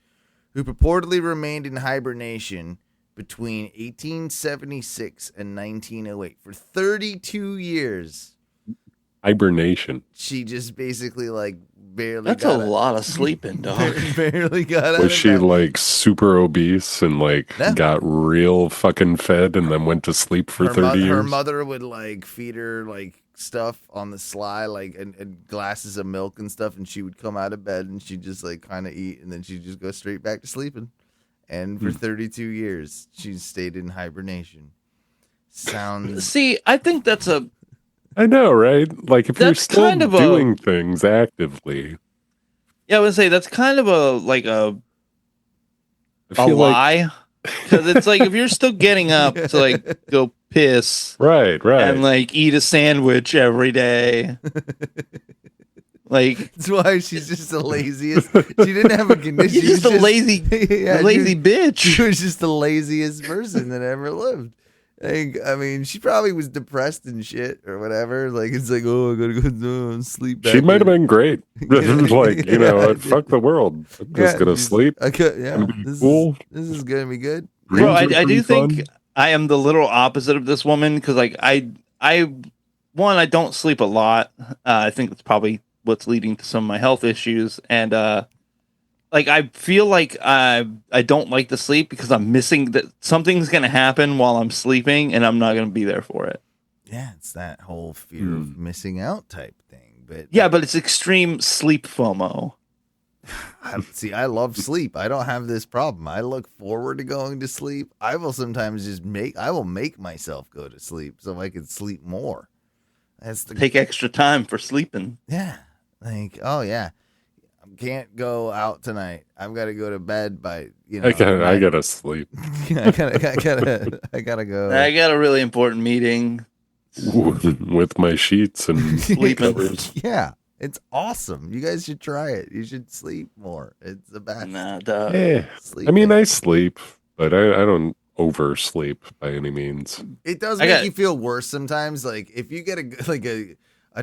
who purportedly remained in hibernation between 1876 and 1908 for 32 years. Hibernation. She just basically barely. That's a lot of sleeping, dog. Barely got. Was she super obese and got real fucking fed and then went to sleep for 30 years? Her mother would feed her stuff on the sly, and glasses of milk and stuff, and she would come out of bed and she'd just kind of eat, and then she'd just go straight back to sleeping. And for 32 years, she stayed in hibernation. See, I think that's a. I know, right? If you're still kind of doing things actively. Yeah, I would say that's kind of a lie. Because it's if you're still getting up to go piss. Right. And eat a sandwich every day. That's why she's just the laziest. She didn't have a condition. She's just a lazy bitch. She was just the laziest person that ever lived. I mean, she probably was depressed and shit or whatever. It's I gotta go sleep. She might have been great. Fuck the world. I'm just gonna sleep. This is gonna be good. Bro, I do think I am the literal opposite of this woman because I don't sleep a lot. I think that's probably what's leading to some of my health issues, and I feel I don't like to sleep because I'm missing that something's gonna happen while I'm sleeping, and I'm not gonna be there for it. Yeah, it's that whole fear of missing out type thing. But but it's extreme sleep FOMO. I love sleep. I don't have this problem. I look forward to going to sleep. I will sometimes I will make myself go to sleep so I can sleep more. Take extra time for sleeping. Yeah. Can't go out tonight. I've got to go to bed by I gotta sleep. I gotta go. I got a really important meeting with my sheets and sleep covers. Yeah, it's awesome. You guys should try it. You should sleep more. It's the best. Nah, I mean, I sleep, but I don't oversleep by any means. It does make you feel worse sometimes. If you get a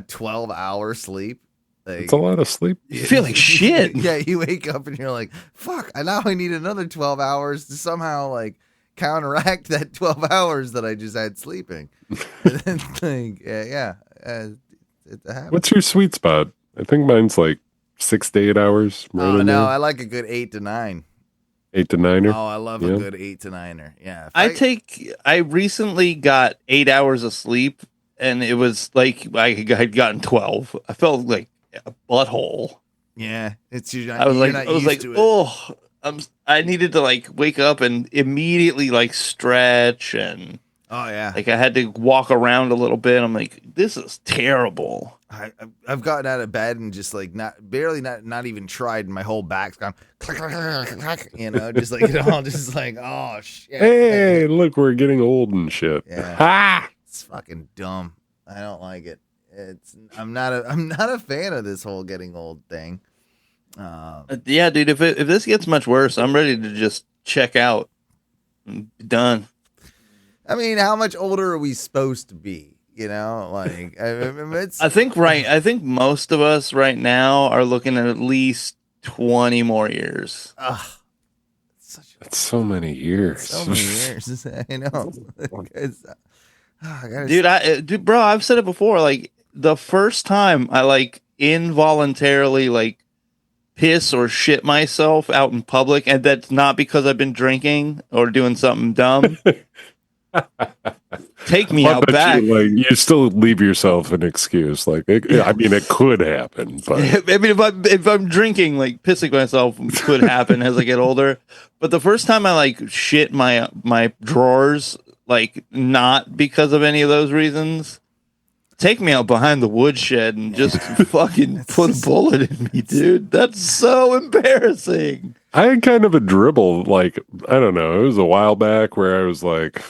12-hour sleep. It's a lot of sleep. You feel like shit. Yeah, you wake up and you're like, fuck, now I need another 12 hours to somehow counteract that 12 hours that I just had sleeping. And then it's a habit. What's your sweet spot? I think mine's 6 to 8 hours. I like a good 8 to 9. 8 to 9er? Oh, I love a good 8 to 9er. Yeah. I recently got 8 hours of sleep, and it was I had gotten 12. I felt like a butthole. Yeah, it's usually. I was I needed to wake up and immediately stretch and. Oh yeah. I had to walk around a little bit. I'm like, this is terrible. I've gotten out of bed and just like not even tried, and my whole back's gone clack, clack, clack, clack, clack, you know, just like it all just like, oh shit. Hey, look, we're getting old and shit. Yeah. Ha! It's fucking dumb. I don't like it. I'm not a fan of this whole getting old thing. Yeah, dude, if this gets much worse, I'm ready to just check out. I'm done. I mean, how much older are we supposed to be? You know, like it's. I think most of us right now are looking at least 20 more years. That's so many years. So many years. I know. Dude, bro, I've said it before. Like the first time I like involuntarily like piss or shit myself out in public, and that's not because I've been drinking or doing something dumb. Take me out back. You still leave yourself an excuse. Like, I mean, it could happen, but I mean, if I'm drinking, like pissing myself could happen as I get older. But the first time I like shit my drawers, like not because of any of those reasons, take me out behind the woodshed and just fucking put a bullet in me, dude. That's so embarrassing. I had kind of a dribble. Like, I don't know. It was a while back where I was like.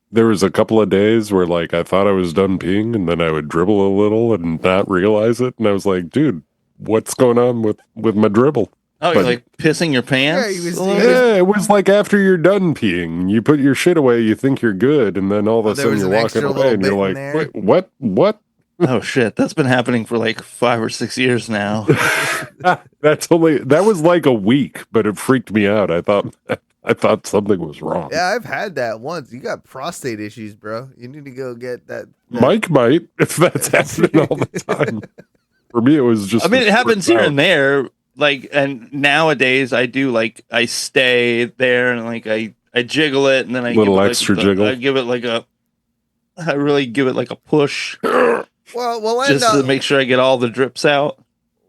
There was a couple of days where, like, I thought I was done peeing, and then I would dribble a little and not realize it. And I was like, dude, what's going on with my dribble? Oh, you're like pissing your pants? Yeah, it was like after you're done peeing, you put your shit away, you think you're good, and then all of a sudden you're walking away, and you're like, wait, what? Oh, shit. That's been happening for like 5 or 6 years now. That was like a week, but it freaked me out. I thought something was wrong. Yeah, I've had that once. You got prostate issues, bro. You need to go get that. Mike might, if that's happening all the time. For me, it was just. I mean, it happens here and there. Like, and nowadays I do like I stay there and like I jiggle it and then I little give it extra like, jiggle. I really give it like a push. We'll end just to make sure I get all the drips out.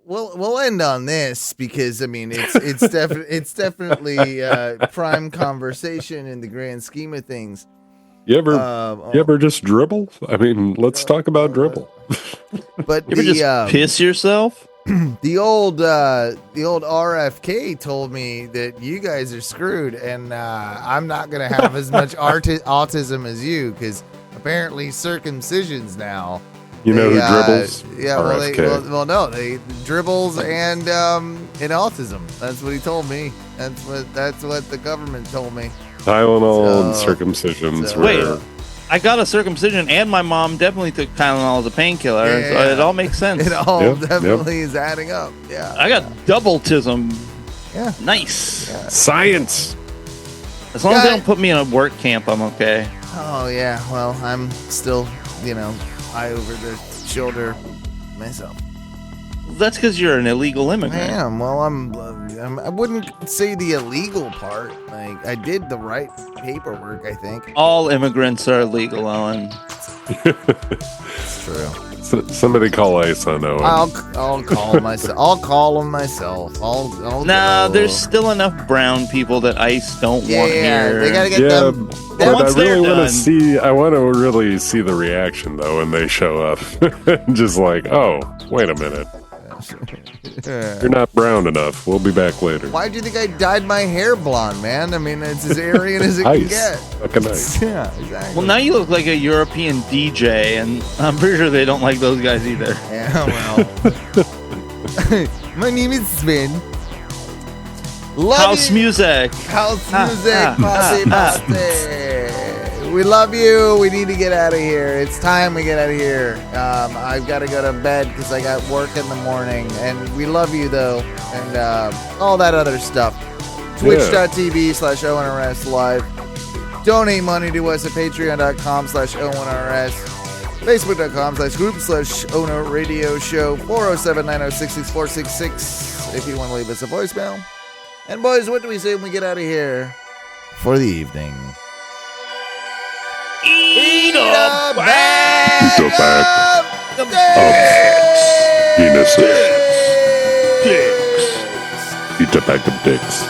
We'll end on this because I mean it's definitely prime conversation in the grand scheme of things. You ever just dribble? I mean, let's talk about dribble. But you ever just piss yourself? The old RFK told me that you guys are screwed, and I'm not gonna have as much autism as you because apparently circumcisions now. You know who dribbles? Yeah, no, they dribbles and autism. That's what he told me. That's what the government told me. Tylenol and circumcisions. Wait, I got a circumcision, and my mom definitely took Tylenol as a painkiller. Yeah. So it all makes sense. It all definitely is adding up. Yeah, I got double-tism. Yeah, nice. Yeah. Science. As long as they don't put me in a work camp, I'm okay. Oh yeah, well I'm still, eye over the shoulder myself. That's because you're an illegal immigrant. I am. Well, I wouldn't say the illegal part. Like I did the right paperwork, I think. All immigrants are illegal, Owen. It's true. Somebody call ICE on Owen. I'll call myself. I'll call them myself. I'll go. There's still enough brown people that ICE don't want here. They gotta get them. But I really want to see. I want to really see the reaction though when they show up. Just like, oh, wait a minute. You're not brown enough. We'll be back later. Why do you think I dyed my hair blonde, man? I mean, it's as Aryan as it can get. Fucking nice. Yeah, exactly. Well, now you look like a European DJ, and I'm pretty sure they don't like those guys either. Yeah, well. My name is Sven. House music. House music. Posse. We love you. We need to get out of here. It's time we get out of here. I've got to go to bed because I got work in the morning. And we love you, though. And all that other stuff. Twitch.tv/ONRS live. Donate money to us at patreon.com/ONRS. Facebook.com/group/ONO radio show. 407-906-6466 if you want to leave us a voicemail. And boys, what do we say when we get out of here for the evening? Eat a bag of penises. Eat a bag of dicks.